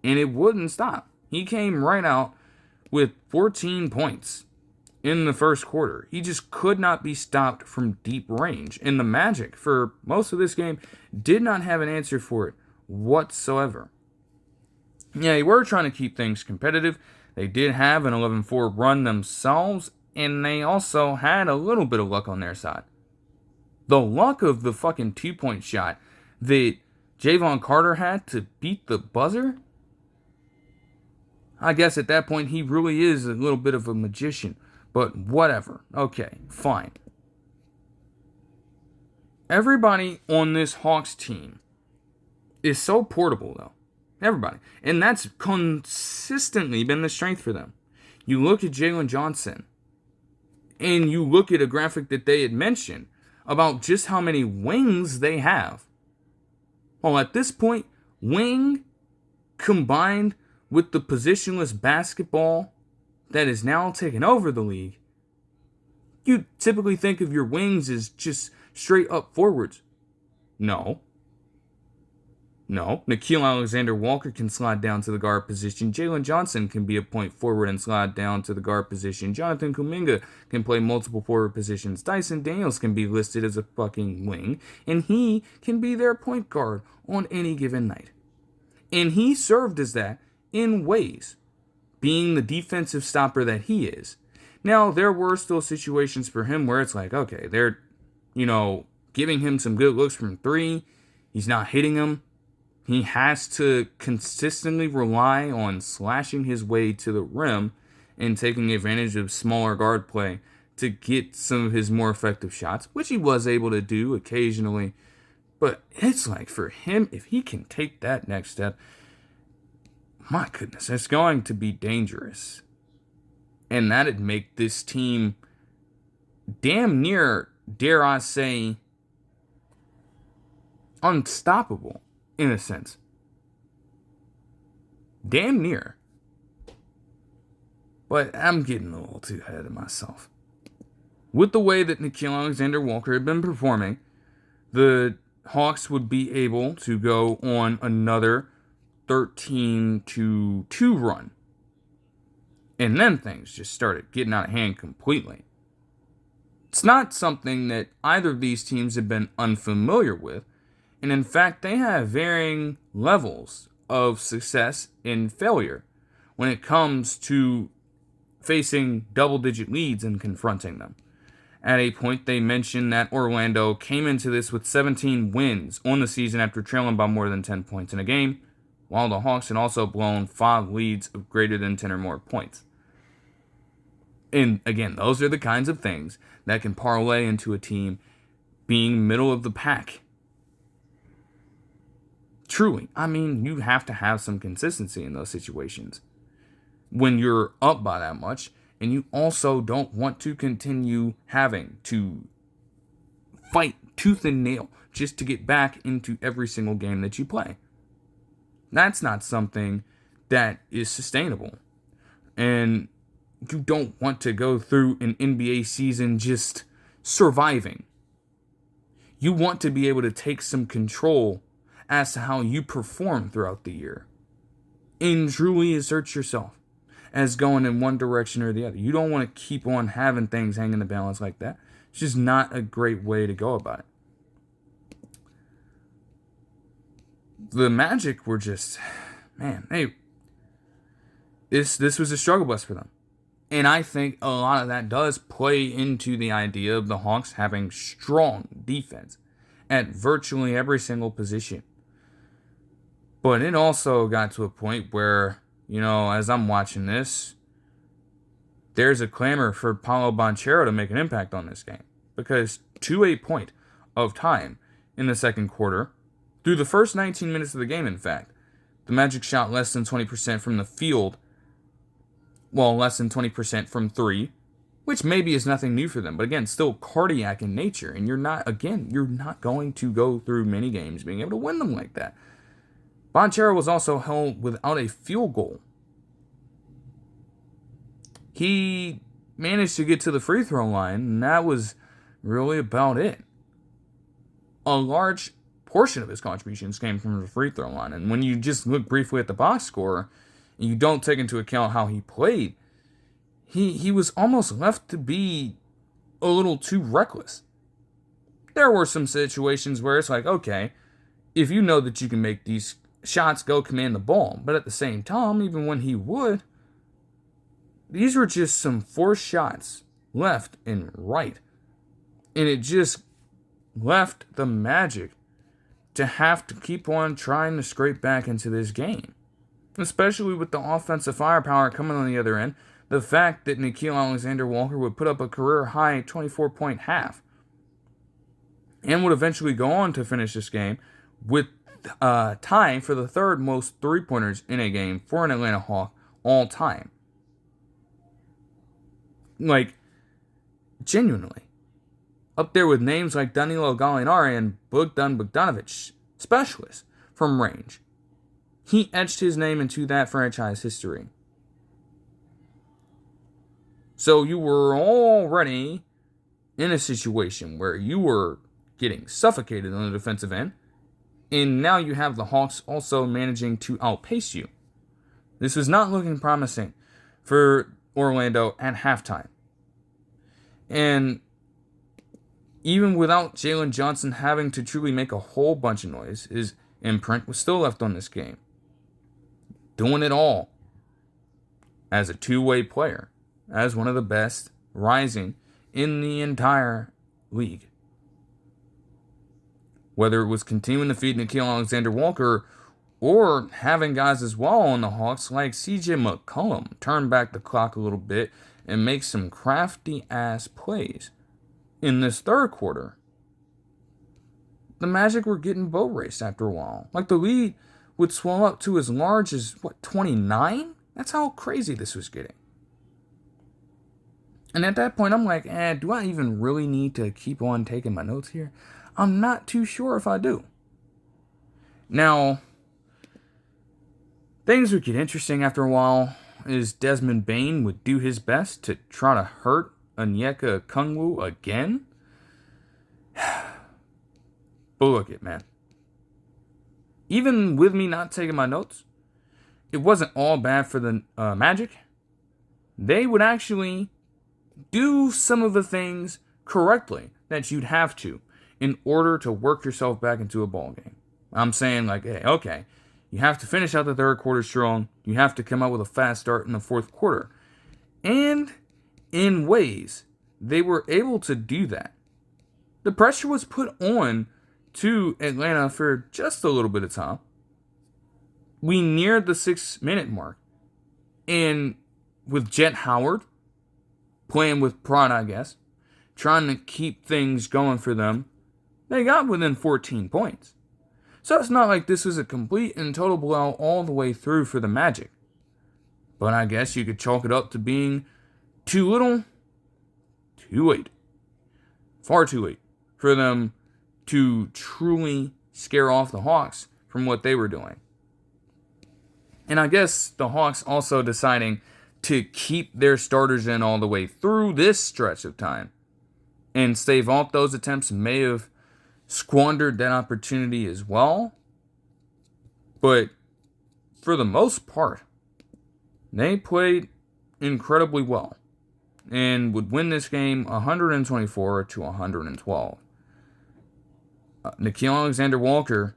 And it wouldn't stop. He came right out with 14 points in the first quarter. He just could not be stopped from deep range. And the Magic, for most of this game, did not have an answer for it whatsoever. Yeah, they were trying to keep things competitive. They did have an 11-4 run themselves, and they also had a little bit of luck on their side. The luck of the fucking 2-point shot that Javon Carter had to beat the buzzer? I guess at that point he really is a little bit of a magician. But whatever. Okay, fine. Everybody on this Hawks team is so portable, though. Everybody. And that's consistently been the strength for them. You look at Jalen Johnson, and you look at a graphic that they had mentioned about just how many wings they have. Well, at this point, wing combined with the positionless basketball that is now taking over the league, you typically think of your wings as just straight up forwards. No. Nickeil Alexander-Walker can slide down to the guard position. Jalen Johnson can be a point forward and slide down to the guard position. Jonathan Kuminga can play multiple forward positions. Dyson Daniels can be listed as a fucking wing, and he can be their point guard on any given night. And he served as that in ways, being the defensive stopper that he is. Now, there were still situations for him where it's like, okay, they're, giving him some good looks from three. He's not hitting them. He has to consistently rely on slashing his way to the rim and taking advantage of smaller guard play to get some of his more effective shots, which he was able to do occasionally. But it's like for him, if he can take that next step, my goodness, it's going to be dangerous. And that'd make this team damn near, dare I say, unstoppable in a sense. Damn near. But I'm getting a little too ahead of myself. With the way that Nickeil Alexander-Walker had been performing, the Hawks would be able to go on another 13-2 run. And then things just started getting out of hand completely. It's not something that either of these teams have been unfamiliar with. And in fact, they have varying levels of success and failure when it comes to facing double-digit leads and confronting them. At a point, they mentioned that Orlando came into this with 17 wins on the season after trailing by more than 10 points in a game, while the Hawks had also blown 5 leads of greater than 10 or more points. And again, those are the kinds of things that can parlay into a team being middle of the pack. Truly, I mean, you have to have some consistency in those situations when you're up by that much, and you also don't want to continue having to fight tooth and nail just to get back into every single game that you play. That's not something that is sustainable. And you don't want to go through an NBA season just surviving. You want to be able to take some control as to how you perform throughout the year and truly assert yourself as going in one direction or the other. You don't want to keep on having things hang in the balance like that. It's just not a great way to go about it. The Magic were just, this was a struggle bus for them. And I think a lot of that does play into the idea of the Hawks having strong defense at virtually every single position. But it also got to a point where, as I'm watching this, there's a clamor for Paolo Banchero to make an impact on this game. Because to a point of time in the second quarter, through the first 19 minutes of the game, in fact, the Magic shot less than 20% from the field. Well, less than 20% from 3, which maybe is nothing new for them. But again, still cardiac in nature. And you're not going to go through many games being able to win them like that. Banchero was also held without a field goal. He managed to get to the free throw line, and that was really about it. A large portion of his contributions came from the free throw line. And when you just look briefly at the box score, and you don't take into account how he played, he was almost left to be a little too reckless. There were some situations where it's like, okay, if you know that you can make these shots, go command the ball. But at the same time, even when he would, these were just some forced shots left and right. And it just left the Magic to have to keep on trying to scrape back into this game. Especially with the offensive firepower coming on the other end. The fact that Nickeil Alexander-Walker would put up a career-high 24-point half. And would eventually go on to finish this game with time for the third most three-pointers in a game for an Atlanta Hawk all time. Genuinely. Up there with names like Danilo Gallinari and Bogdan Bogdanovic, specialists from range. He etched his name into that franchise history. So you were already in a situation where you were getting suffocated on the defensive end, and now you have the Hawks also managing to outpace you. This was not looking promising for Orlando at halftime. And even without Jalen Johnson having to truly make a whole bunch of noise, his imprint was still left on this game. Doing it all as a two-way player, as one of the best rising in the entire league. Whether it was continuing to feed Nickeil Alexander-Walker or having guys as well on the Hawks like CJ McCollum turn back the clock a little bit and make some crafty-ass plays. In this third quarter, the Magic were getting boat raced after a while. The lead would swell up to as large as, 29? That's how crazy this was getting. And at that point, I'm like, do I even really need to keep on taking my notes here? I'm not too sure if I do. Now, things would get interesting after a while as Desmond Bane would do his best to try to hurt Onyeka Okongwu again. But look it, man. Even with me not taking my notes, it wasn't all bad for the Magic. They would actually do some of the things correctly that you'd have to in order to work yourself back into a ball game. I'm saying hey, okay, You have to finish out the third quarter strong. You have to come out with a fast start in the fourth quarter. And in ways, they were able to do that. The pressure was put on to Atlanta for just a little bit of time. We neared the 6-minute mark. And with Jet Howard playing with pride, I guess, trying to keep things going for them, they got within 14 points. So it's not like this was a complete and total blowout all the way through for the Magic. But I guess you could chalk it up to being too little, too late. Far too late for them to truly scare off the Hawks from what they were doing. And I guess the Hawks also deciding to keep their starters in all the way through this stretch of time and stave off those attempts may have squandered that opportunity as well. But for the most part, they played incredibly well and would win this game 124 to 112. Nickeil Alexander-Walker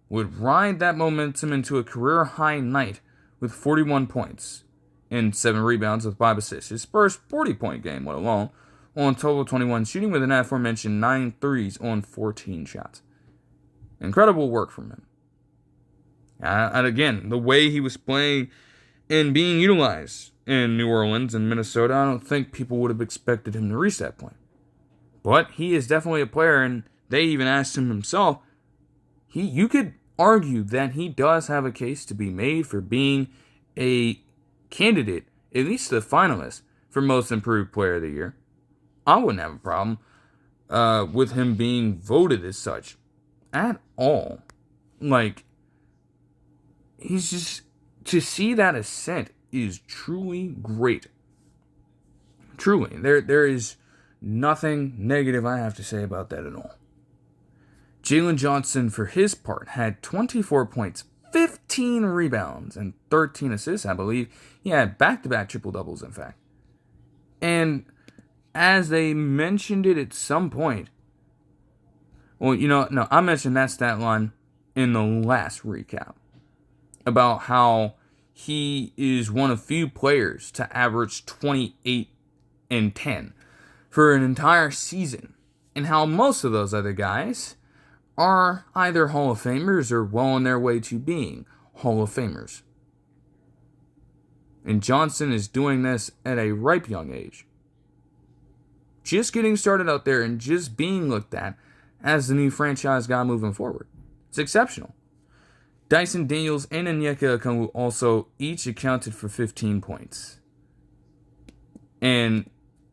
would ride that momentum into a career-high night with 41 points and 7 rebounds with 5 assists. His first 40-point game went alone on total 21 shooting with an aforementioned 9 threes on 14 shots. Incredible work from him. And again, the way he was playing and being utilized in New Orleans and Minnesota, I don't think people would have expected him to reach that point. But he is definitely a player, and they even asked him himself, you could argue that he does have a case to be made for being a candidate, at least a finalist, for Most Improved Player of the Year. I wouldn't have a problem with him being voted as such at all. Like, he's just, to see that ascent is truly great. Truly. There is nothing negative I have to say about that at all. Jalen Johnson, for his part, had 24 points, 15 rebounds, and 13 assists, I believe. He had back-to-back triple-doubles, in fact. And as they mentioned it at some point, I mentioned that stat line in the last recap about how he is one of few players to average 28 and 10 for an entire season, and how most of those other guys are either Hall of Famers or well on their way to being Hall of Famers. And Johnson is doing this at a ripe young age. Just getting started out there and just being looked at as the new franchise guy moving forward. It's exceptional. Dyson Daniels and Onyeka Okongwu also each accounted for 15 points. And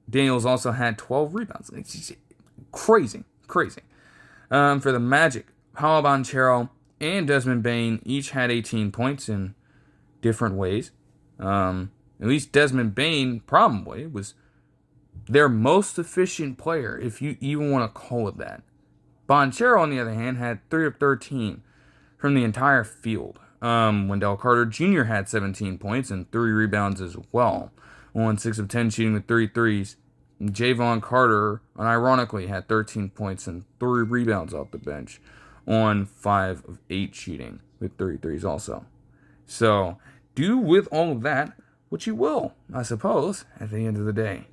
Daniels also had 12 rebounds. It's just crazy. For the Magic, Paolo Banchero and Desmond Bane each had 18 points in different ways. At least Desmond Bane probably was their most efficient player, if you even want to call it that. Banchero, on the other hand, had 3 of 13 from the entire field. Wendell Carter Jr. had 17 points and 3 rebounds as well, on 6 of 10 shooting with 3 threes. Javon Carter, ironically, had 13 points and 3 rebounds off the bench on 5 of 8 shooting with 3 threes also. So, do with all of that what you will, I suppose, at the end of the day.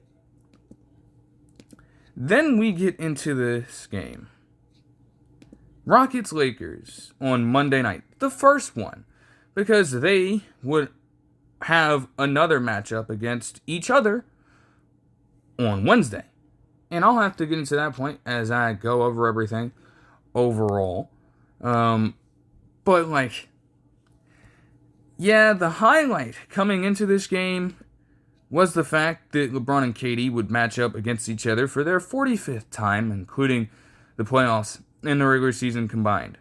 Then we get into this game. Rockets-Lakers on Monday night. The first one, because they would have another matchup against each other on Wednesday. And I'll have to get into that point as I go over everything overall. The highlight coming into this game was the fact that LeBron and KD would match up against each other for their 45th time, including the playoffs and the regular season combined.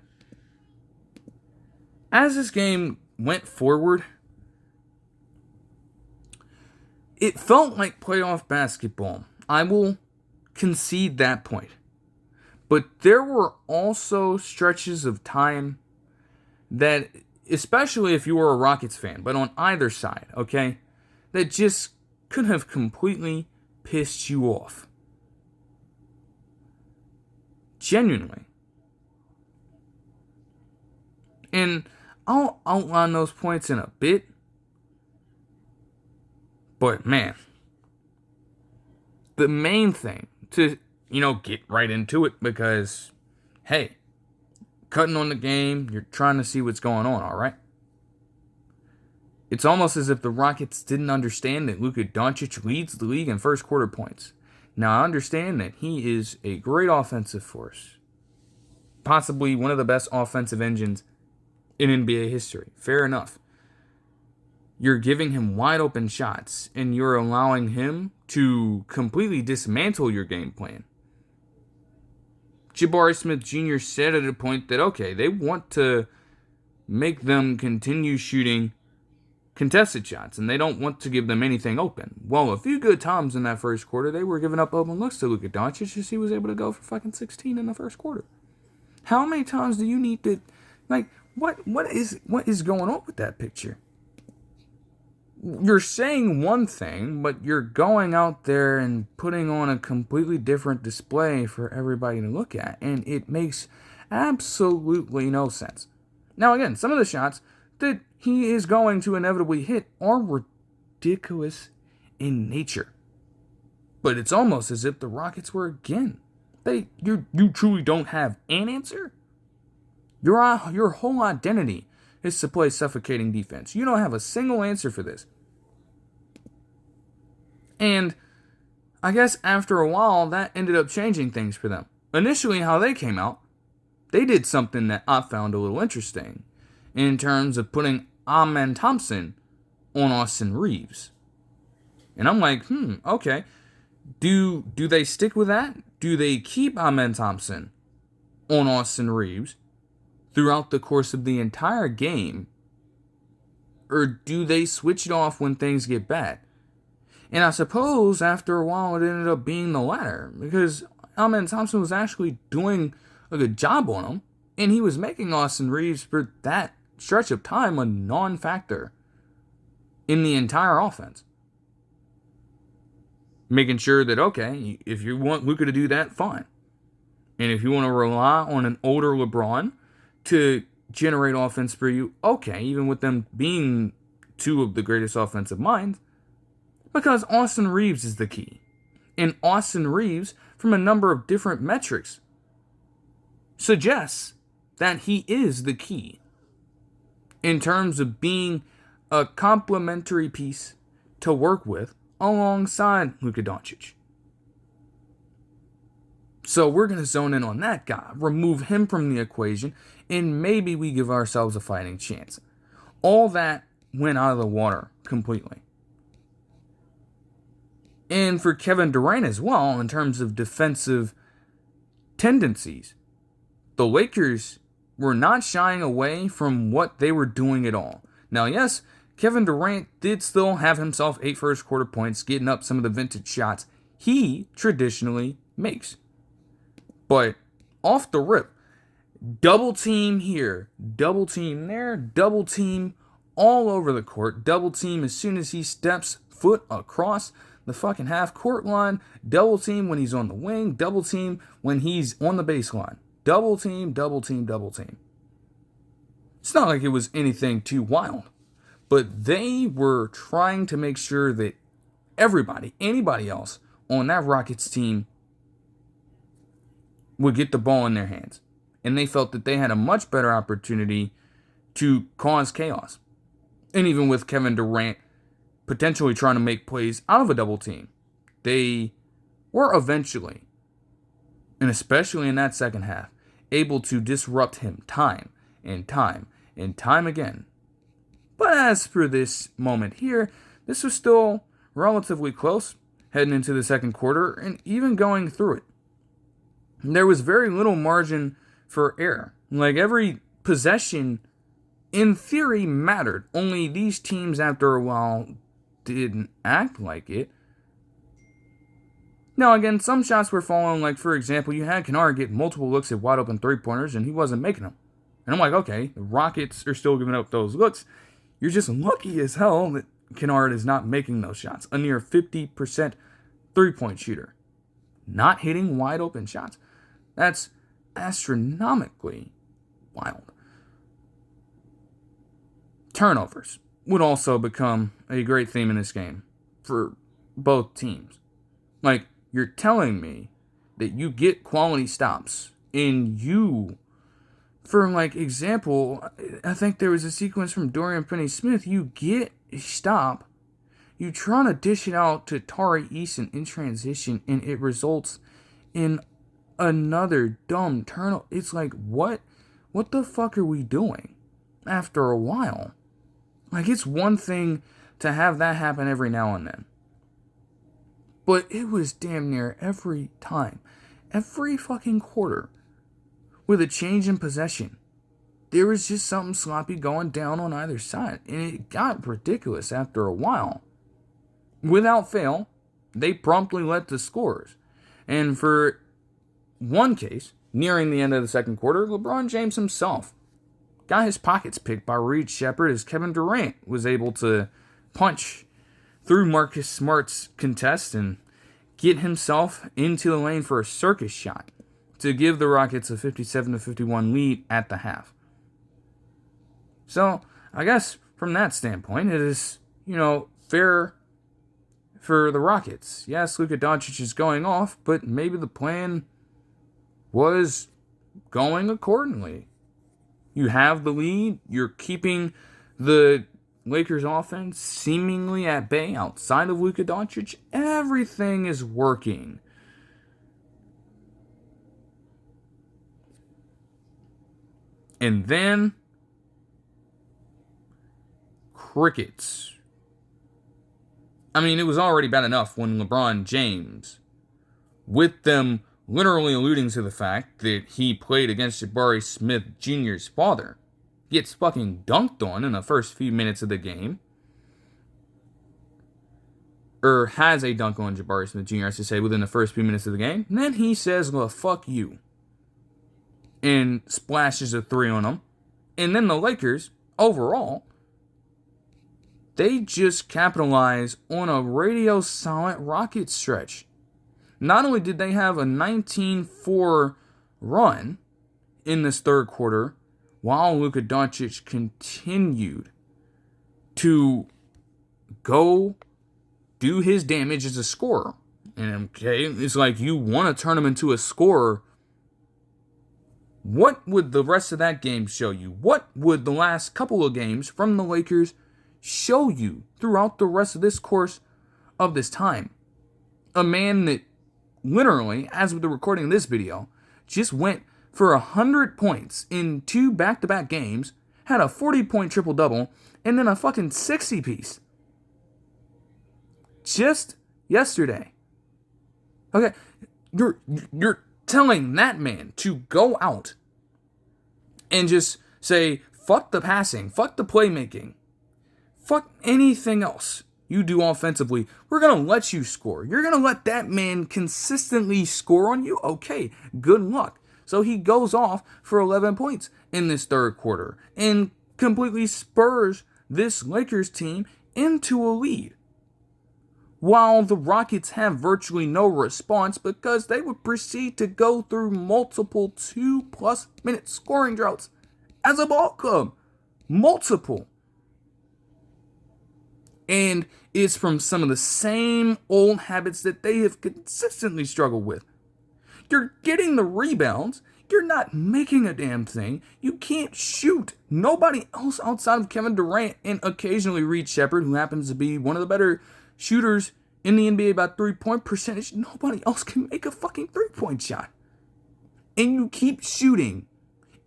As this game went forward, it felt like playoff basketball. I will concede that point. But there were also stretches of time that, especially if you were a Rockets fan, but on either side, okay, that just could have completely pissed you off. Genuinely. And I'll outline those points in a bit. But man, the main thing to, get right into it, because, hey, cutting on the game, you're trying to see what's going on, all right? It's almost as if the Rockets didn't understand that Luka Doncic leads the league in first quarter points. Now, I understand that he is a great offensive force, possibly one of the best offensive engines in NBA history. Fair enough. You're giving him wide open shots, and you're allowing him to completely dismantle your game plan. Jabari Smith Jr. said at a point that, okay, they want to make them continue shooting contested shots, and they don't want to give them anything open. Well, a few good times in that first quarter, they were giving up open looks to Luka Doncic as he was able to go for fucking 16 in the first quarter. How many times do you need to, what is going on with that picture? You're saying one thing, but you're going out there and putting on a completely different display for everybody to look at, and it makes absolutely no sense. Now, again, some of the shots that he is going to inevitably hit are ridiculous in nature. But it's almost as if the Rockets were, again, you truly don't have an answer? Your whole identity is to play suffocating defense. You don't have a single answer for this. And I guess after a while, that ended up changing things for them. Initially, how they came out, they did something that I found a little interesting in terms of putting Amen Thompson on Austin Reeves. And I'm like, okay. Do they stick with that? Do they keep Amen Thompson on Austin Reeves throughout the course of the entire game? Or do they switch it off when things get bad? And I suppose after a while it ended up being the latter, because Amen Thompson was actually doing a good job on him, and he was making Austin Reeves for that stretch of time a non-factor in the entire offense. Making sure that, okay, if you want Luka to do that, fine. And if you want to rely on an older LeBron to generate offense for you, okay, even with them being two of the greatest offensive minds, because Austin Reeves is the key. And Austin Reeves, from a number of different metrics, suggests that he is the key in terms of being a complementary piece to work with alongside Luka Doncic. So we're going to zone in on that guy, remove him from the equation, and maybe we give ourselves a fighting chance. All that went out of the water completely. And for Kevin Durant as well, in terms of defensive tendencies, the Lakers were not shying away from what they were doing at all. Now, yes, Kevin Durant did still have himself 8 first quarter points, getting up some of the vintage shots he traditionally makes. But off the rip, double team here, double team there, double team all over the court, double team as soon as he steps foot across the fucking half court line, double team when he's on the wing, double team when he's on the baseline. Double team, double team, double team. It's not like it was anything too wild, but they were trying to make sure that anybody else on that Rockets team would get the ball in their hands. And they felt that they had a much better opportunity to cause chaos. And even with Kevin Durant potentially trying to make plays out of a double team, they were eventually, and especially in that second half, able to disrupt him time and time and time again. But as for this moment here, this was still relatively close heading into the second quarter and even going through it. There was very little margin for error. Like every possession, in theory, mattered. Only these teams, after a while, didn't act like it. Now, again, some shots were falling. Like, for example, you had Kennard get multiple looks at wide open three-pointers, and he wasn't making them. And I'm like, okay, the Rockets are still giving up those looks. You're just lucky as hell that Kennard is not making those shots. A near 50% three-point shooter. Not hitting wide open shots. That's astronomically wild. turnovers would also become a great theme in this game for both teams. Like, you're telling me that you get quality stops and you, for like example, I think there was a sequence from Dorian Finney-Smith, you get a stop, you try to dish it out to Tari Eason in transition, and it results in another dumb turnover. It's like, what the fuck are we doing after a while? Like, it's one thing to have that happen every now and then, but it was damn near every time, every fucking quarter, with a change in possession, there was just something sloppy going down on either side, and it got ridiculous after a while. Without fail, they promptly led to scores. And for one case, nearing the end of the second quarter, LeBron James himself got his pockets picked by Reed Sheppard as Kevin Durant was able to punch through Marcus Smart's contest and get himself into the lane for a circus shot to give the Rockets a 57-51 lead at the half. So, I guess from that standpoint, it is, fair for the Rockets. Yes, Luka Doncic is going off, but maybe the plan was going accordingly. You have the lead, you're keeping the Lakers offense seemingly at bay outside of Luka Doncic. Everything is working. And then crickets. I mean, it was already bad enough when LeBron James, with them literally alluding to the fact that he played against Jabari Smith Jr.'s father, gets fucking dunked on in the first few minutes of the game. Or has a dunk on Jabari Smith Jr., I should say, within the first few minutes of the game. And then he says, well, fuck you. And splashes a 3 on him. And then the Lakers, overall, they just capitalize on a radio silent Rocket stretch. Not only did they have a 19-4 run in this third quarter, while Luka Doncic continued to go do his damage as a scorer. And okay, it's like you want to turn him into a scorer. What would the rest of that game show you? What would the last couple of games from the Lakers show you throughout the rest of this course of this time? A man that literally, as with the recording of this video, just went for 100 points in 2 back-to-back games, had a 40-point triple-double, and then a fucking 60-piece. Just yesterday. Okay, you're telling that man to go out and just say, fuck the passing, fuck the playmaking, fuck anything else you do offensively. We're going to let you score. You're going to let that man consistently score on you? Okay, good luck. So he goes off for 11 points in this third quarter and completely spurs this Lakers team into a lead. While the Rockets have virtually no response because they would proceed to go through multiple 2+ minute scoring droughts as a ball club. Multiple. And it's from some of the same old habits that they have consistently struggled with. You're getting the rebounds. You're not making a damn thing. You can't shoot. Nobody else outside of Kevin Durant and occasionally Reed Sheppard, who happens to be one of the better shooters in the NBA by 3-point percentage. Nobody else can make a fucking 3-point shot. And you keep shooting.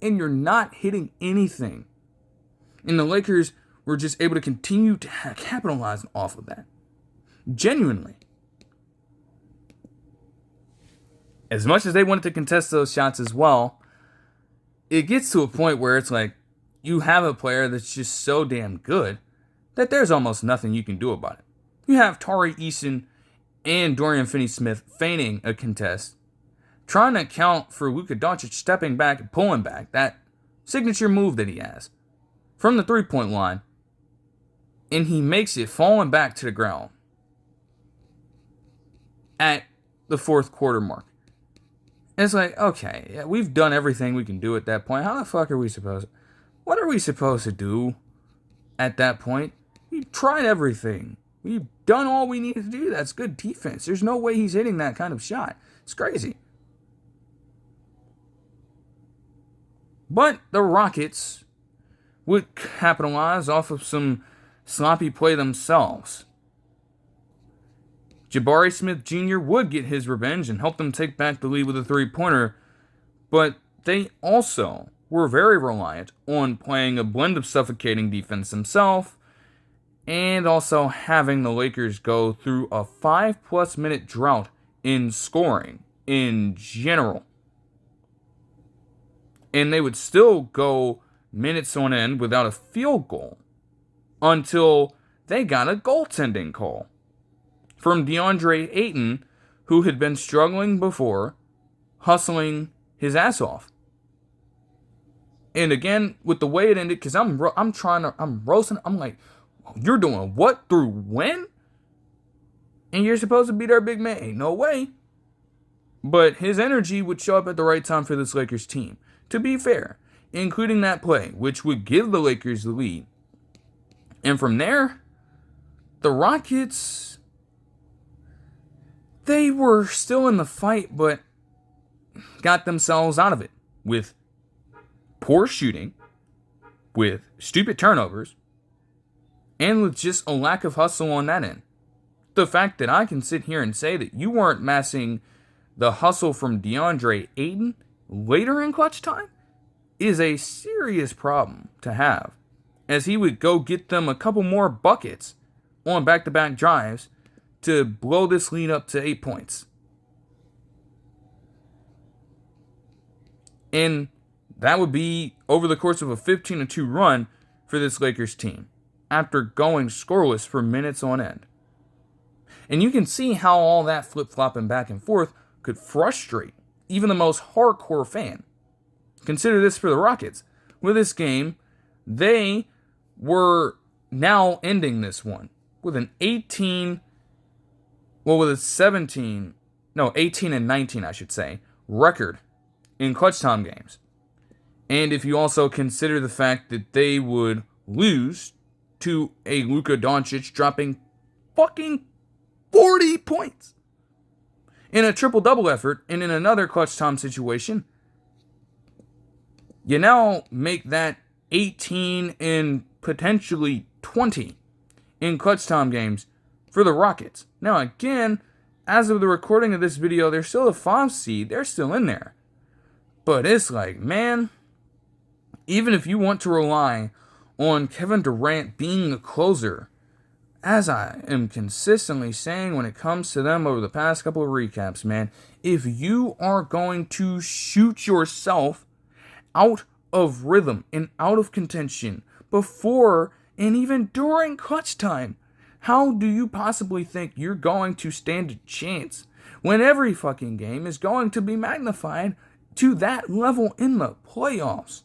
And you're not hitting anything. And the Lakers were just able to continue to capitalize off of that. Genuinely. As much as they wanted to contest those shots as well, it gets to a point where it's like, you have a player that's just so damn good that there's almost nothing you can do about it. You have Tari Eason and Dorian Finney-Smith feigning a contest, trying to account for Luka Doncic stepping back and pulling back, that signature move that he has, from the 3-point line, and he makes it falling back to the ground at the fourth quarter mark. And it's like, okay, yeah, we've done everything we can do at that point. How the fuck are we supposed to... What are we supposed to do at that point. We've tried everything. We've done all we need to do. That's good defense. There's no way he's hitting that kind of shot. It's crazy. But the Rockets would capitalize off of some sloppy play themselves. Jabari Smith Jr. would get his revenge and help them take back the lead with a three-pointer, but they also were very reliant on playing a blend of suffocating defense themselves and also having the Lakers go through a 5+ minute drought in scoring in general. And they would still go minutes on end without a field goal until they got a goaltending call from DeAndre Ayton, who had been struggling before, hustling his ass off. And again, with the way it ended, because I'm roasting, I'm like, you're doing what through when? And you're supposed to be their big man. Ain't no way. But his energy would show up at the right time for this Lakers team. To be fair, including that play, which would give the Lakers the lead. And from there, the Rockets, they were still in the fight, but got themselves out of it with poor shooting, with stupid turnovers, and with just a lack of hustle on that end. The fact that I can sit here and say that you weren't matching the hustle from DeAndre Ayton later in clutch time is a serious problem to have, as he would go get them a couple more buckets on back-to-back drives to blow this lead up to 8 points. And that would be over the course of a 15-2 run for this Lakers team, after going scoreless for minutes on end. And you can see how all that flip-flopping back and forth could frustrate even the most hardcore fan. Consider this for the Rockets. With this game, they were now ending this one with an 18 and 19, I should say, record in clutch time games. And if you also consider the fact that they would lose to a Luka Doncic dropping fucking 40 points in a triple-double effort and in another clutch time situation, you now make that 18 and potentially 20 in clutch time games for the Rockets. Now again, as of the recording of this video, they're still a 5 seed. They're still in there. But it's like, man, even if you want to rely on Kevin Durant being a closer, as I am consistently saying when it comes to them over the past couple of recaps, man, if you are going to shoot yourself out of rhythm and out of contention before and even during clutch time, how do you possibly think you're going to stand a chance when every fucking game is going to be magnified to that level in the playoffs?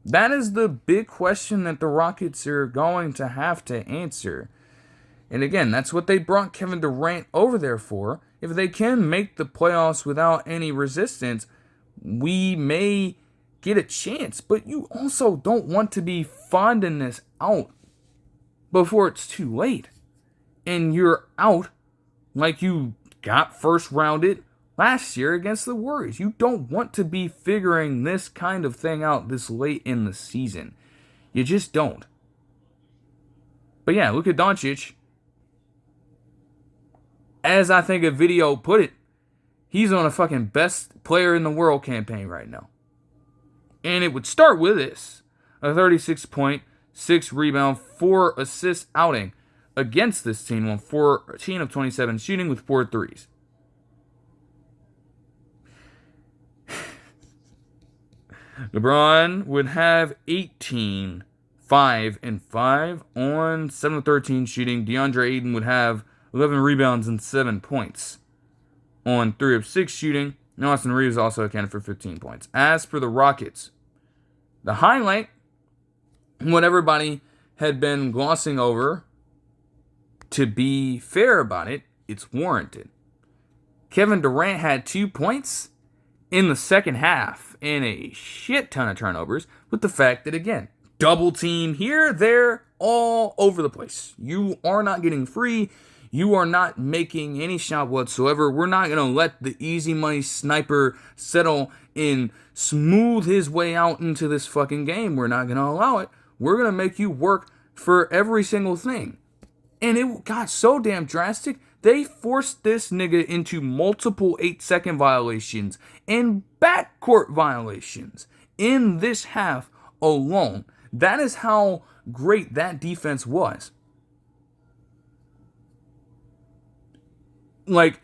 That is the big question that the Rockets are going to have to answer. And again, that's what they brought Kevin Durant over there for. If they can make the playoffs without any resistance, we may get a chance. But you also don't want to be finding this out before it's too late. And you're out like you got first rounded last year against the Warriors. You don't want to be figuring this kind of thing out this late in the season. You just don't. But yeah, look at Doncic. As I think a video put it, he's on a fucking best player in the world campaign right now. And it would start with this: a 36-point, 6-rebound, 4-assist outing against this team on 14 of 27 shooting with 4 threes. LeBron would have 18, 5, and 5 on 7 of 13 shooting. DeAndre Ayton would have 11 rebounds and 7 points on 3 of 6 shooting. And Austin Reeves also accounted for 15 points. As for the Rockets, the highlight, what everybody had been glossing over, to be fair about it, it's warranted. Kevin Durant had 2 points in the second half and a shit ton of turnovers, with the fact that, again, double team here, there, all over the place. You are not getting free. You are not making any shot whatsoever. We're not going to let the easy money sniper settle and smooth his way out into this fucking game. We're not going to allow it. We're going to make you work for every single thing. And it got so damn drastic, they forced this nigga into multiple 8-second violations and backcourt violations in this half alone. That is how great that defense was. Like,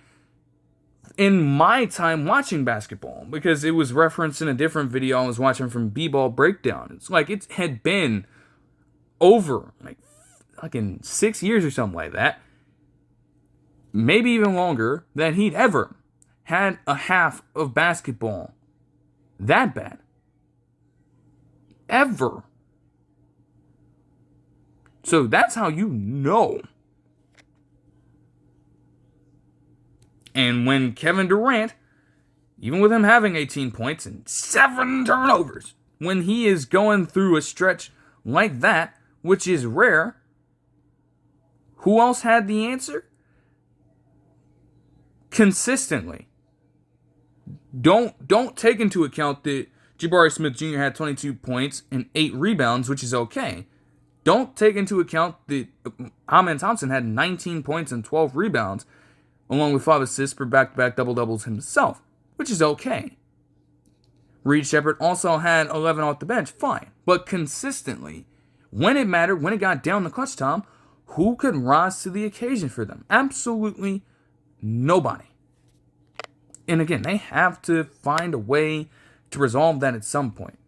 in my time watching basketball, because it was referenced in a different video I was watching from B-Ball Breakdown, it's like it had been over, like, fucking 6 years or something like that, maybe even longer, that he'd ever had a half of basketball that bad. Ever. So that's how you know. And when Kevin Durant, even with him having 18 points and 7 turnovers, when he is going through a stretch like that, which is rare, who else had the answer? Consistently. Don't take into account that Jabari Smith Jr. had 22 points and 8 rebounds, which is okay. Don't take into account that Amen Thompson had 19 points and 12 rebounds, along with 5 assists for back-to-back double-doubles himself, which is okay. Reed Shepherd also had 11 off the bench, fine. But consistently, when it mattered, when it got down the clutch time, who could rise to the occasion for them? Absolutely nobody. And again, they have to find a way to resolve that at some point.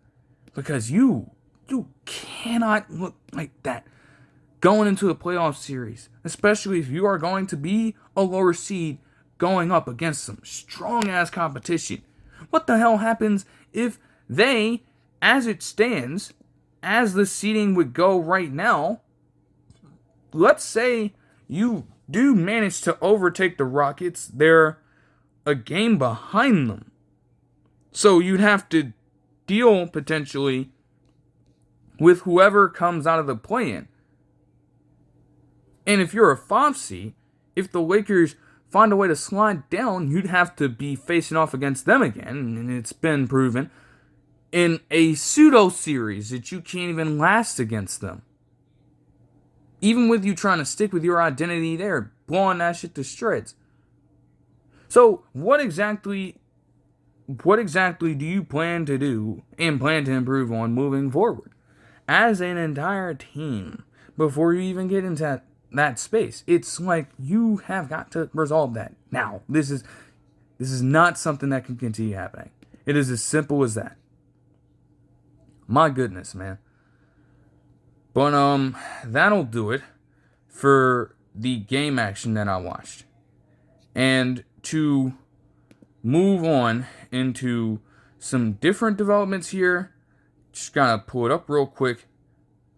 Because you cannot look like that going into a playoff series, especially if you are going to be a lower seed going up against some strong-ass competition. What the hell happens if they, as it stands, as the seeding would go right now, let's say you do manage to overtake the Rockets, they're a game behind them. So you'd have to deal, potentially, with whoever comes out of the play-in. And if you're a 5 seed, if the Lakers find a way to slide down, you'd have to be facing off against them again, and it's been proven, in a pseudo-series that you can't even last against them. Even with you trying to stick with your identity there, blowing that shit to shreds. So, what exactly do you plan to do and plan to improve on moving forward as an entire team before you even get into that space? It's like you have got to resolve that now. This is not something that can continue happening. It is as simple as that. My goodness, man. But that'll do it for the game action that I watched. And to move on into some different developments here, just gotta pull it up real quick.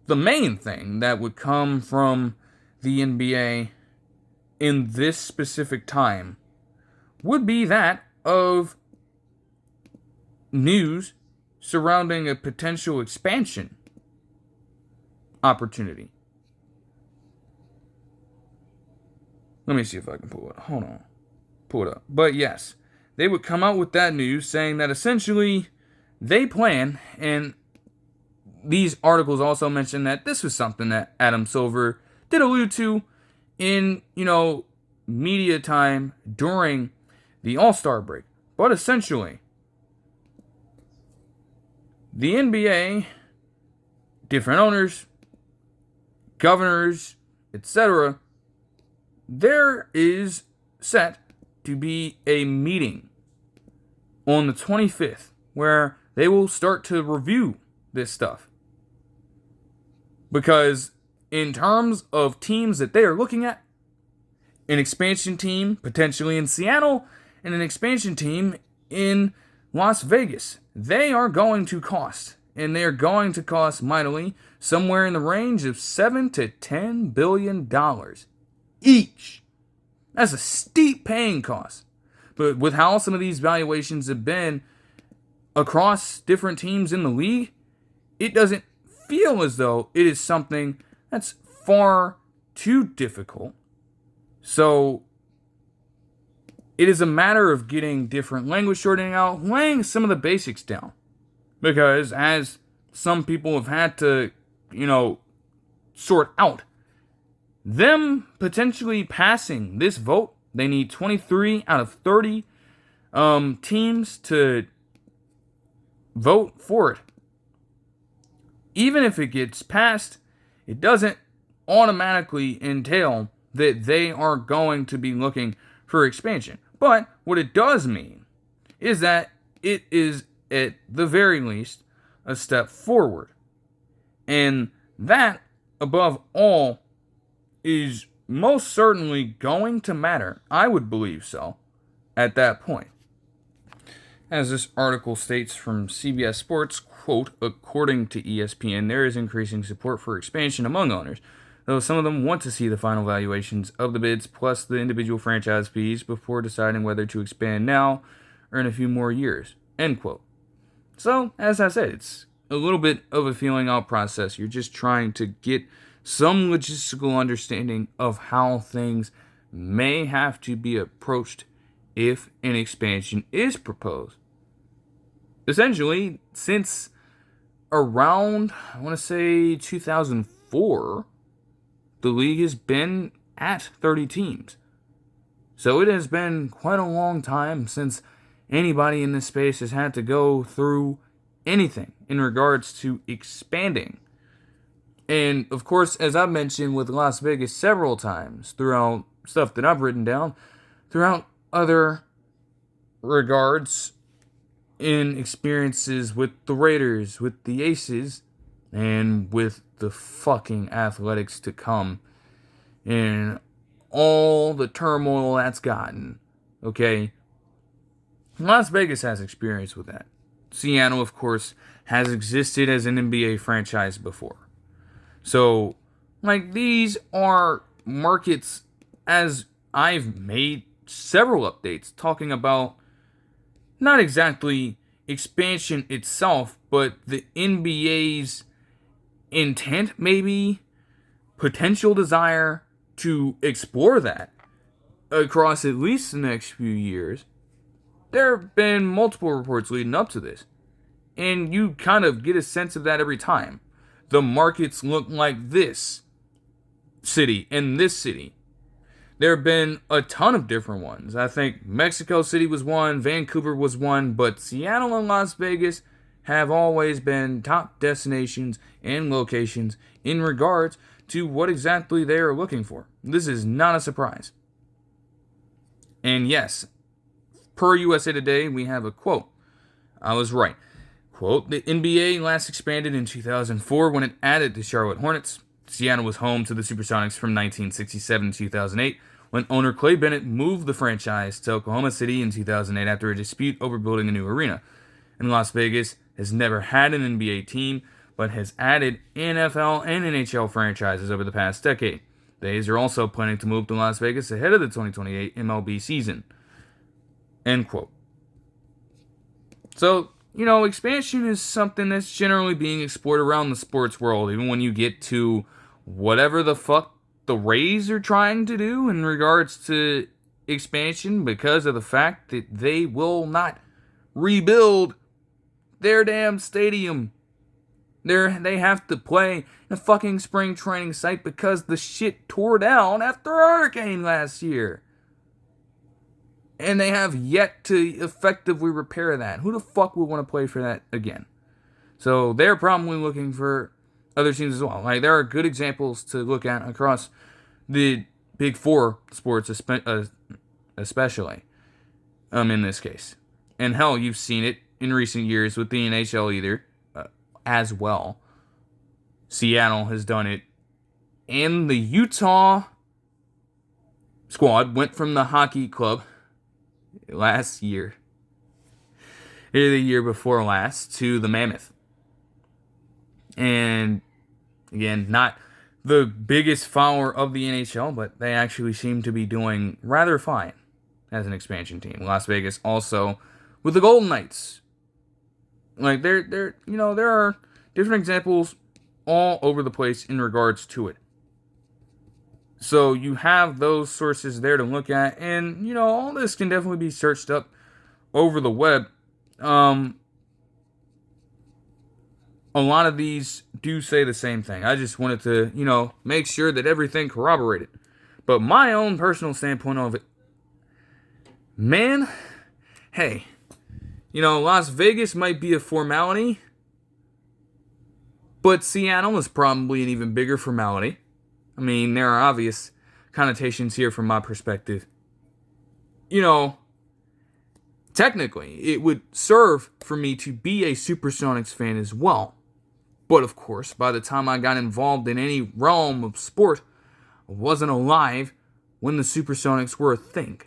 The main thing that would come from the NBA in this specific time would be that of news surrounding a potential expansion opportunity. Let me see if I can pull it. Hold on. Pull it up. But yes, they would come out with that news saying that essentially they plan, and these articles also mention that this was something that Adam Silver did allude to in, media time during the All-Star break. But essentially, the NBA, different owners, governors, etc., there is set to be a meeting on the 25th where they will start to review this stuff. Because in terms of teams that they are looking at, an expansion team potentially in Seattle and an expansion team in Las Vegas, they are going to cost. And they are going to cost mightily, somewhere in the range of $7 to $10 billion each. That's a steep paying cost. But with how some of these valuations have been across different teams in the league, it doesn't feel as though it is something that's far too difficult. So it is a matter of getting different language sorting out, laying some of the basics down. Because as some people have had to, sort out, them potentially passing this vote, they need 23 out of 30 teams to vote for it. Even if it gets passed, it doesn't automatically entail that they are going to be looking for expansion. But what it does mean is that it is, at the very least, a step forward. And that, above all, is most certainly going to matter. I would believe so at that point. As this article states from CBS Sports, quote, according to ESPN, there is increasing support for expansion among owners, though some of them want to see the final valuations of the bids plus the individual franchise fees before deciding whether to expand now or in a few more years, end quote. So, as I said, it's a little bit of a feeling out process. You're just trying to get some logistical understanding of how things may have to be approached if an expansion is proposed. Essentially, since around, I want to say 2004, the league has been at 30 teams. So it has been quite a long time since anybody in this space has had to go through anything in regards to expanding. And, of course, as I've mentioned with Las Vegas several times throughout stuff that I've written down, throughout other regards in experiences with the Raiders, with the Aces, and with the fucking Athletics to come, and all the turmoil that's gotten, okay? Las Vegas has experience with that. Seattle, of course, has existed as an NBA franchise before. So, these are markets, as I've made several updates talking about not exactly expansion itself, but the NBA's intent, maybe, potential desire to explore that across at least the next few years. There have been multiple reports leading up to this, and you kind of get a sense of that every time. The markets look like this city and this city. There have been a ton of different ones. I think Mexico City was one, Vancouver was one, but Seattle and Las Vegas have always been top destinations and locations in regards to what exactly they are looking for. This is not a surprise. And yes, per USA Today, we have a quote. I was right. Quote, the NBA last expanded in 2004 when it added the Charlotte Hornets. Seattle was home to the Supersonics from 1967 to 2008, when owner Clay Bennett moved the franchise to Oklahoma City in 2008 after a dispute over building a new arena. And Las Vegas has never had an NBA team, but has added NFL and NHL franchises over the past decade. The A's are also planning to move to Las Vegas ahead of the 2028 MLB season. End quote. So, expansion is something that's generally being explored around the sports world, even when you get to whatever the fuck the Rays are trying to do in regards to expansion, because of the fact that they will not rebuild their damn stadium. They have to play a fucking spring training site because the shit tore down after a hurricane last year. And they have yet to effectively repair that. Who the fuck would want to play for that again? So they're probably looking for other teams as well. There are good examples to look at across the big four sports, especially in this case. And hell, you've seen it in recent years with the NHL as well. Seattle has done it. And the Utah squad went from the hockey club last year, or the year before last, to the Mammoth. And again, not the biggest follower of the NHL, but they actually seem to be doing rather fine as an expansion team. Las Vegas also with the Golden Knights. There are different examples all over the place in regards to it. So you have those sources there to look at, and all this can definitely be searched up over the web. A lot of these do say the same thing. I just wanted to, make sure that everything corroborated. But my own personal standpoint of it, man, hey, Las Vegas might be a formality, but Seattle is probably an even bigger formality. I mean, there are obvious connotations here from my perspective. Technically, it would serve for me to be a Supersonics fan as well. But of course, by the time I got involved in any realm of sport, I wasn't alive when the Supersonics were a thing.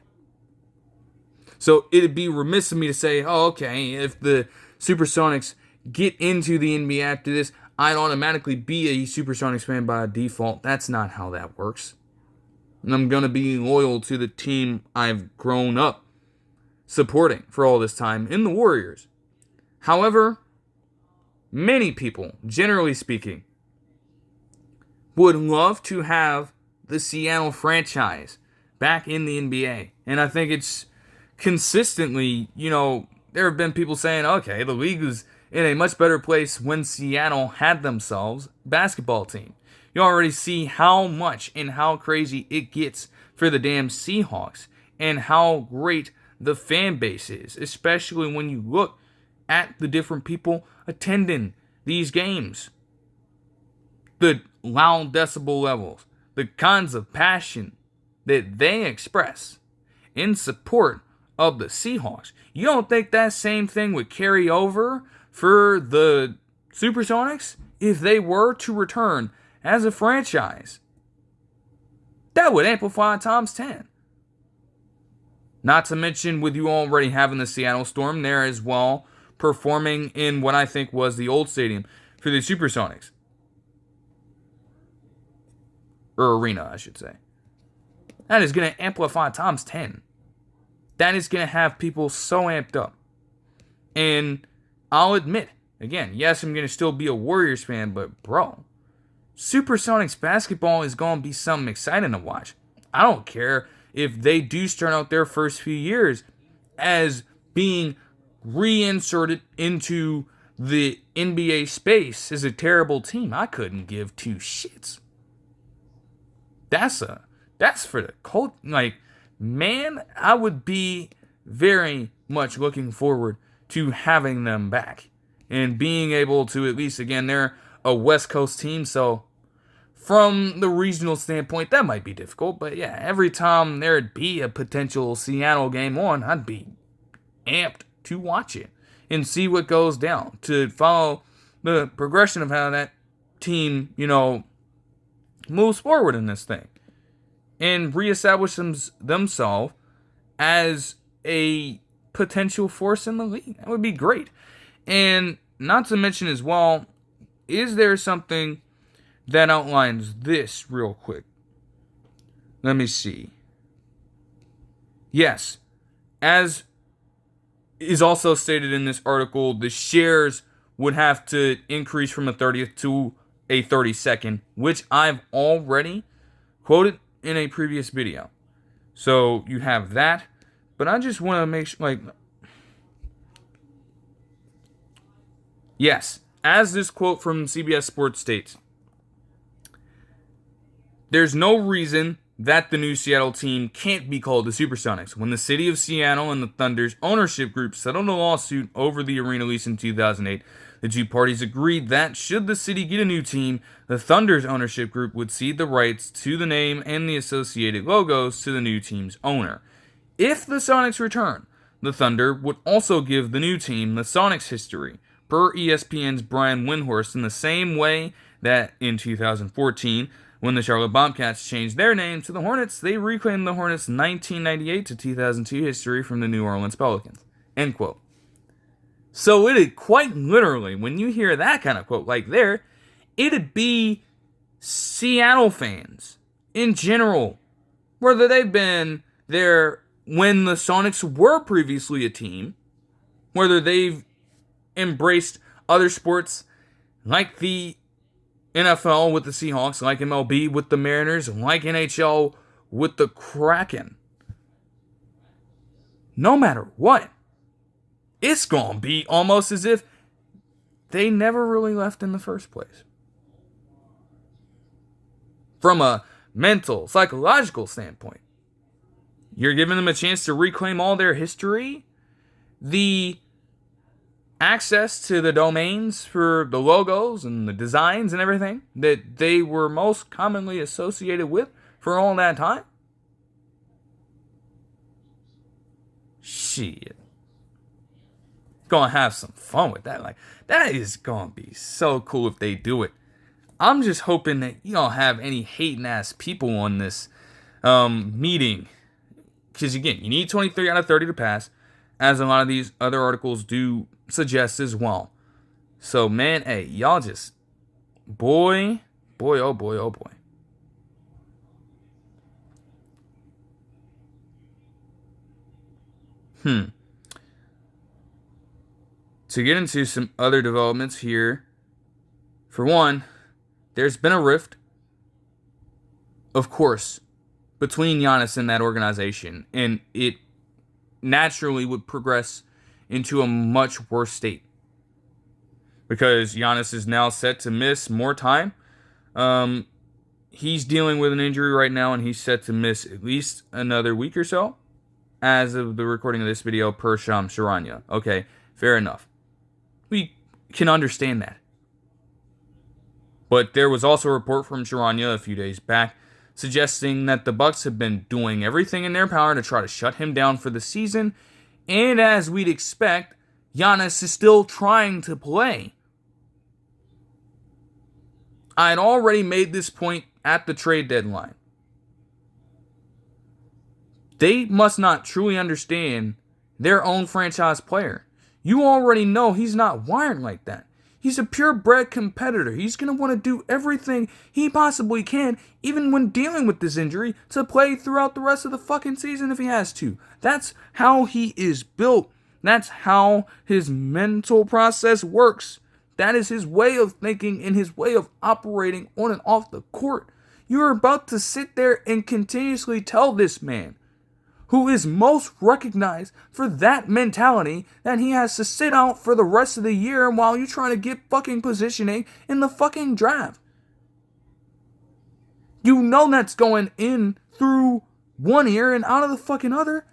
So it'd be remiss of me to say, oh, okay, if the Supersonics get into the NBA after this, I'd automatically be a Supersonics fan by default. That's not how that works. And I'm going to be loyal to the team I've grown up supporting for all this time in the Warriors. However, many people, generally speaking, would love to have the Seattle franchise back in the NBA. And I think it's consistently, there have been people saying, okay, the league was in a much better place when Seattle had themselves a basketball team. You already see how much and how crazy it gets for the damn Seahawks and how great the fan base is, especially when you look at the different people attending these games. The loud decibel levels, the kinds of passion that they express in support of the Seahawks. You don't think that same thing would carry over for the Supersonics if they were to return as a franchise? That would amplify times 10. Not to mention with you already having the Seattle Storm there as well, performing in what I think was the old stadium for the Supersonics. Or arena, I should say. That is going to amplify times 10. That is going to have people so amped up. And I'll admit, again, yes, I'm going to still be a Warriors fan, but bro, Supersonics basketball is going to be something exciting to watch. I don't care if they do start out their first few years as being reinserted into the NBA space as a terrible team. I couldn't give two shits. That's for the cult. Like, man, I would be very much looking forward to having them back and being able to, at least, again, they're a West Coast team, so from the regional standpoint, that might be difficult. But yeah, every time there'd be a potential Seattle game on, I'd be amped to watch it and see what goes down, to follow the progression of how that team, moves forward in this thing and reestablish themselves as a potential force in the league. That would be great. And not to mention as well, is there something that outlines this real quick? Let me see. Yes, as is also stated in this article, the shares would have to increase from a 30th to a 32nd, which I've already quoted in a previous video. So you have that, but I just want to make sure, yes, as this quote from CBS Sports states, there's no reason that the new Seattle team can't be called the Supersonics. When the city of Seattle and the Thunder's ownership group settled a lawsuit over the arena lease in 2008, the two parties agreed that should the city get a new team, the Thunder's ownership group would cede the rights to the name and the associated logos to the new team's owner. If the Sonics return, the Thunder would also give the new team the Sonics history, per ESPN's Brian Windhorst, in the same way that in 2014, when the Charlotte Bobcats changed their name to the Hornets, they reclaimed the Hornets' 1998 to 2002 history from the New Orleans Pelicans. End quote. So it'd quite literally, when you hear that kind of quote like there, it'd be Seattle fans in general, whether they've been there when the Sonics were previously a team, whether they've embraced other sports like the NFL with the Seahawks, like MLB with the Mariners, like NHL with the Kraken. No matter what, it's going to be almost as if they never really left in the first place. From a mental, psychological standpoint, you're giving them a chance to reclaim all their history, the access to the domains for the logos and the designs and everything that they were most commonly associated with for all that time. Shit. Gonna have some fun with that. Like, that is gonna be so cool if they do it. I'm just hoping that you don't have any hating ass people on this meeting. Because again, you need 23 out of 30 to pass, as a lot of these other articles do suggest as well. So, man, hey, y'all just, boy, oh boy, oh boy. To get into some other developments here, for one, there's been a rift, of course, between Giannis and that organization, and it naturally would progress into a much worse state because Giannis is now set to miss more time. He's dealing with an injury right now, and he's set to miss at least another week or so as of the recording of this video per Shams Charania. Okay, fair enough. We can understand that. But there was also a report from Charania a few days back suggesting that the Bucks have been doing everything in their power to try to shut him down for the season, and as we'd expect, Giannis is still trying to play. I had already made this point at the trade deadline. They must not truly understand their own franchise player. You already know he's not wired like that. He's a purebred competitor. He's going to want to do everything he possibly can, even when dealing with this injury, to play throughout the rest of the fucking season if he has to. That's how he is built. That's how his mental process works. That is his way of thinking and his way of operating on and off the court. You're about to sit there and continuously tell this man, who is most recognized for that mentality, that he has to sit out for the rest of the year while you're trying to get fucking positioning in the fucking draft. You know that's going in through one ear and out of the fucking other.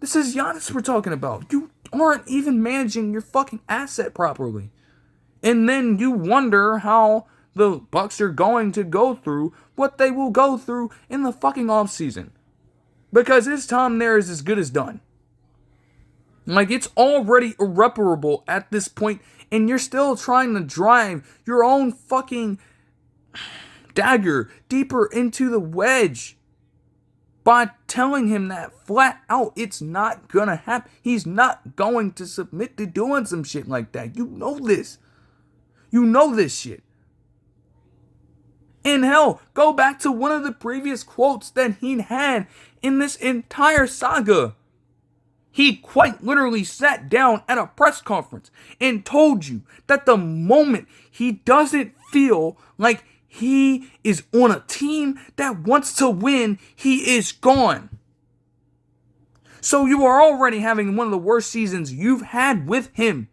This is Giannis we're talking about. You aren't even managing your fucking asset properly. And then you wonder how the Bucks are going to go through what they will go through in the fucking offseason. Because his time there is as good as done. Like, it's already irreparable at this point, and you're still trying to drive your own fucking dagger deeper into the wedge by telling him that flat out it's not gonna happen. He's not going to submit to doing some shit like that. You know this. You know this shit. And hell, go back to one of the previous quotes that he had in this entire saga. He quite literally sat down at a press conference and told you that the moment he doesn't feel like he is on a team that wants to win, he is gone. So you are already having one of the worst seasons you've had with him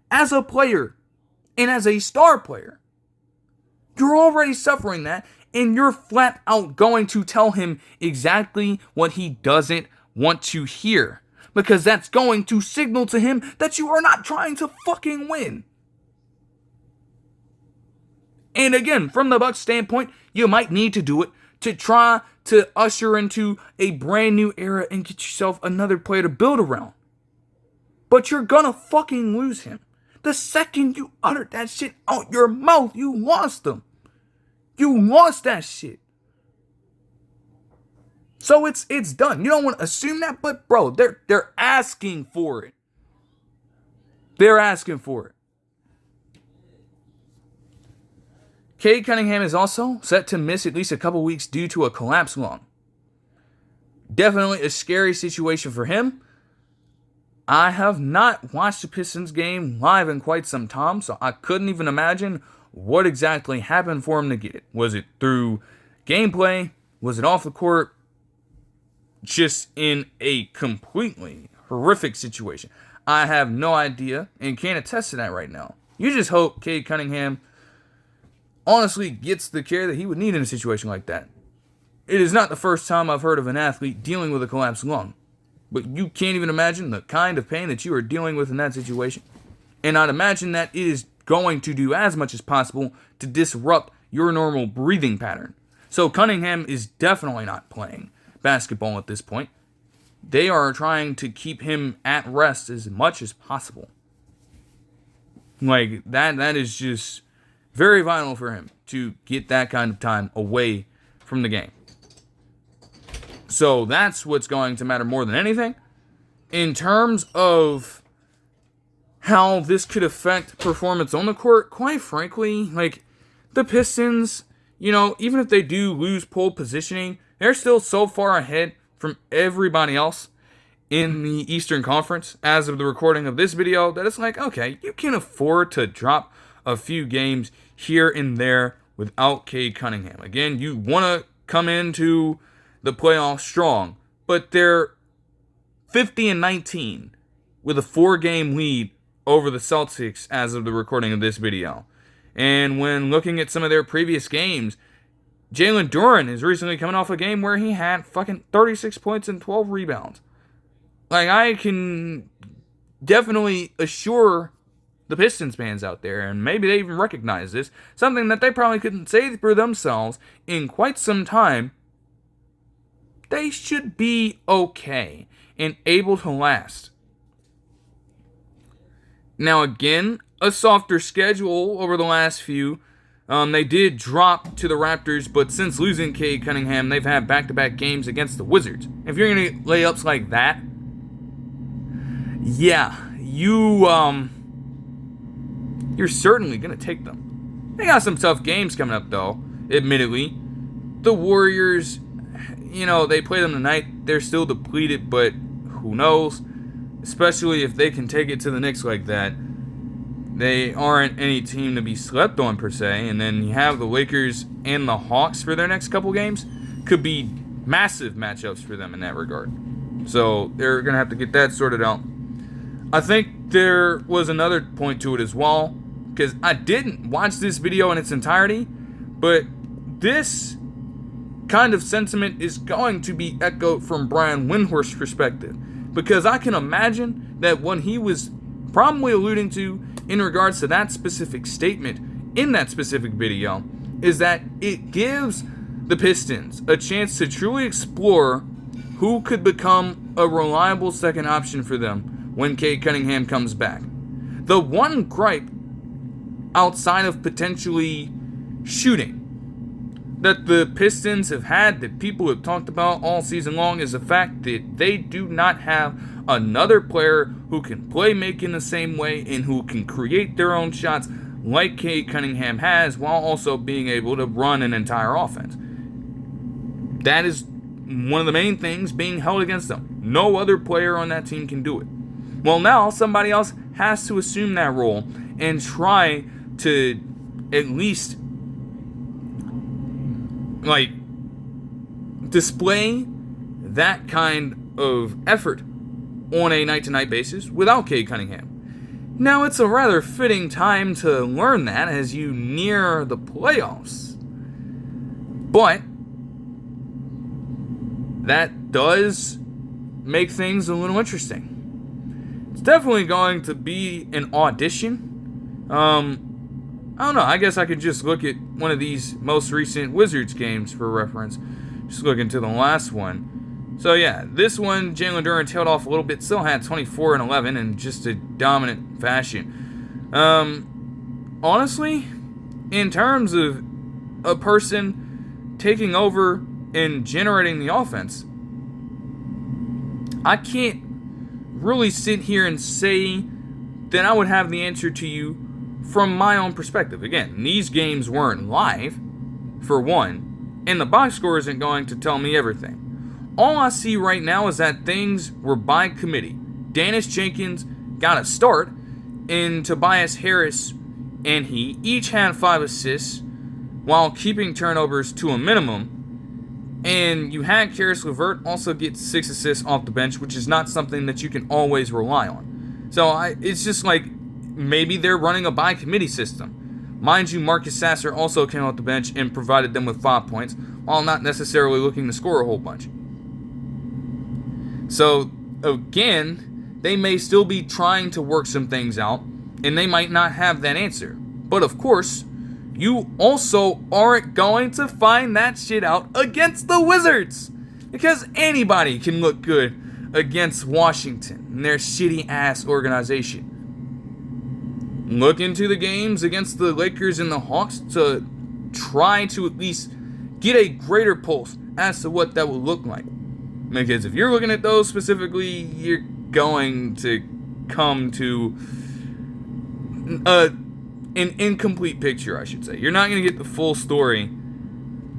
as a player and as a star player. You're already suffering that, and you're flat out going to tell him exactly what he doesn't want to hear. Because that's going to signal to him that you are not trying to fucking win. And again, from the Bucks standpoint, you might need to do it to try to usher into a brand new era and get yourself another player to build around. But you're gonna fucking lose him. The second you uttered that shit out your mouth, you lost them. You lost that shit. So it's done. You don't want to assume that, but bro, they're asking for it. They're asking for it. Cade Cunningham is also set to miss at least a couple weeks due to a collapsed lung. Definitely a scary situation for him. I have not watched the Pistons game live in quite some time, so I couldn't even imagine what exactly happened for him to get it. Was it through gameplay? Was it off the court? Just in a completely horrific situation. I have no idea and can't attest to that right now. You just hope Cade Cunningham honestly gets the care that he would need in a situation like that. It is not the first time I've heard of an athlete dealing with a collapsed lung. But you can't even imagine the kind of pain that you are dealing with in that situation. And I'd imagine that it is going to do as much as possible to disrupt your normal breathing pattern. So Cunningham is definitely not playing basketball at this point. They are trying to keep him at rest as much as possible. Like, that is just very vital for him to get that kind of time away from the game. So that's what's going to matter more than anything. In terms of how this could affect performance on the court, quite frankly, like, the Pistons, even if they do lose pole positioning, they're still so far ahead from everybody else in the Eastern Conference as of the recording of this video that it's like, okay, you can afford to drop a few games here and there without Cade Cunningham. Again, you want to come into the playoffs strong, but they're 50-19 with a 4-game lead over the Celtics as of the recording of this video. And when looking at some of their previous games, Jalen Duren is recently coming off a game where he had fucking 36 points and 12 rebounds. Like, I can definitely assure the Pistons fans out there, and maybe they even recognize this, something that they probably couldn't say for themselves in quite some time, they should be okay and able to last. Now again, a softer schedule over the last few. They did drop to the Raptors, but since losing Cade Cunningham, they've had back-to-back games against the Wizards. If you're going to get layups like that, yeah, you're certainly going to take them. They got some tough games coming up, though, admittedly. The Warriors, they play them tonight. They're still depleted, but who knows? Especially if they can take it to the Knicks like that. They aren't any team to be slept on, per se. And then you have the Lakers and the Hawks for their next couple games. Could be massive matchups for them in that regard. So they're going to have to get that sorted out. I think there was another point to it as well, because I didn't watch this video in its entirety, but this kind of sentiment is going to be echoed from Brian Windhorst's perspective, because I can imagine that what he was probably alluding to in regards to that specific statement in that specific video is that it gives the Pistons a chance to truly explore who could become a reliable second option for them when Cade Cunningham comes back. The one gripe outside of potentially shooting that the Pistons have had, that people have talked about all season long, is the fact that they do not have another player who can play make in the same way and who can create their own shots like Cade Cunningham has, while also being able to run an entire offense. That is one of the main things being held against them. No other player on that team can do it. Well, now somebody else has to assume that role and try to at least display that kind of effort on a night-to-night basis without Cade Cunningham. Now, it's a rather fitting time to learn that as you near the playoffs. But that does make things a little interesting. It's definitely going to be an audition. I don't know. I guess I could just look at one of these most recent Wizards games for reference. Just look into the last one. So yeah, this one, Jalen Duren tailed off a little bit. Still had 24 and 11 in just a dominant fashion. Honestly, in terms of a person taking over and generating the offense, I can't really sit here and say that I would have the answer to you from my own perspective. Again, these games weren't live, for one, and the box score isn't going to tell me everything. All I see right now is that things were by committee. Dennis Jenkins got a start, and Tobias Harris and he each had 5 assists while keeping turnovers to a minimum. And you had Karis LeVert also get 6 assists off the bench, which is not something that you can always rely on. So it's just like maybe they're running a by-committee system. Mind you, Marcus Sasser also came off the bench and provided them with 5 points, while not necessarily looking to score a whole bunch. So, again, they may still be trying to work some things out, and they might not have that answer. But of course, you also aren't going to find that shit out against the Wizards. Because anybody can look good against Washington and their shitty-ass organization. Look into the games against the Lakers and the Hawks to try to at least get a greater pulse as to what that will look like. Because if you're looking at those specifically, you're going to come to an incomplete picture, I should say. You're not going to get the full story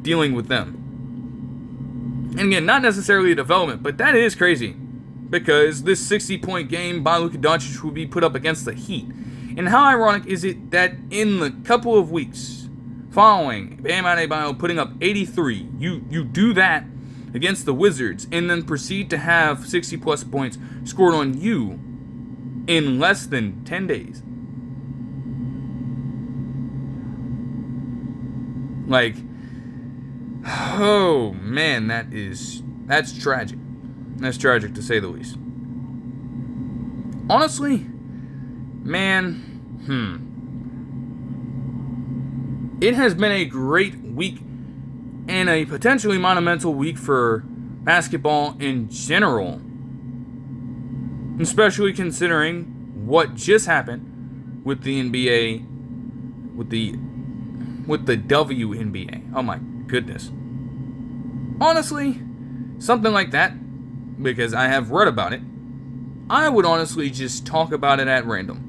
dealing with them. And again, not necessarily a development, but that is crazy. Because this 60-point game by Luka Doncic will be put up against the Heat. And how ironic is it that in the couple of weeks following Bam Adebayo putting up 83, you do that against the Wizards and then proceed to have 60-plus points scored on you in less than 10 days. Like, oh man, that's tragic. That's tragic to say the least. Honestly, man, it has been a great week and a potentially monumental week for basketball in general. Especially considering what just happened with the NBA, with the WNBA. Oh my goodness. Honestly, something like that, because I have read about it, I would honestly just talk about it at random.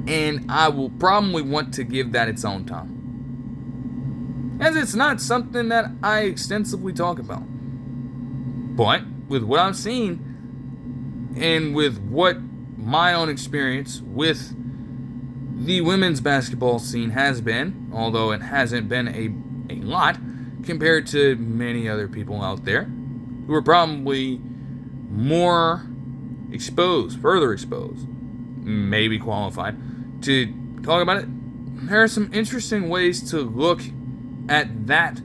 And I will probably want to give that its own time, as it's not something that I extensively talk about. But with what I've seen, and with what my own experience with the women's basketball scene has been, although it hasn't been a lot compared to many other people out there who are probably more exposed, further exposed, maybe qualified to talk about it. There are some interesting ways to look at that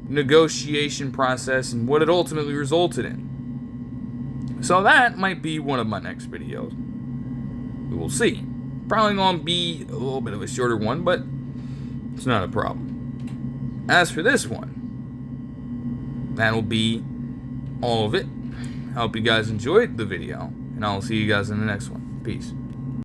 negotiation process and what it ultimately resulted in. So that might be one of my next videos. We will see. Probably going to be a little bit of a shorter one, but it's not a problem. As for this one, that'll be all of it. I hope you guys enjoyed the video, and I'll see you guys in the next one. Peace.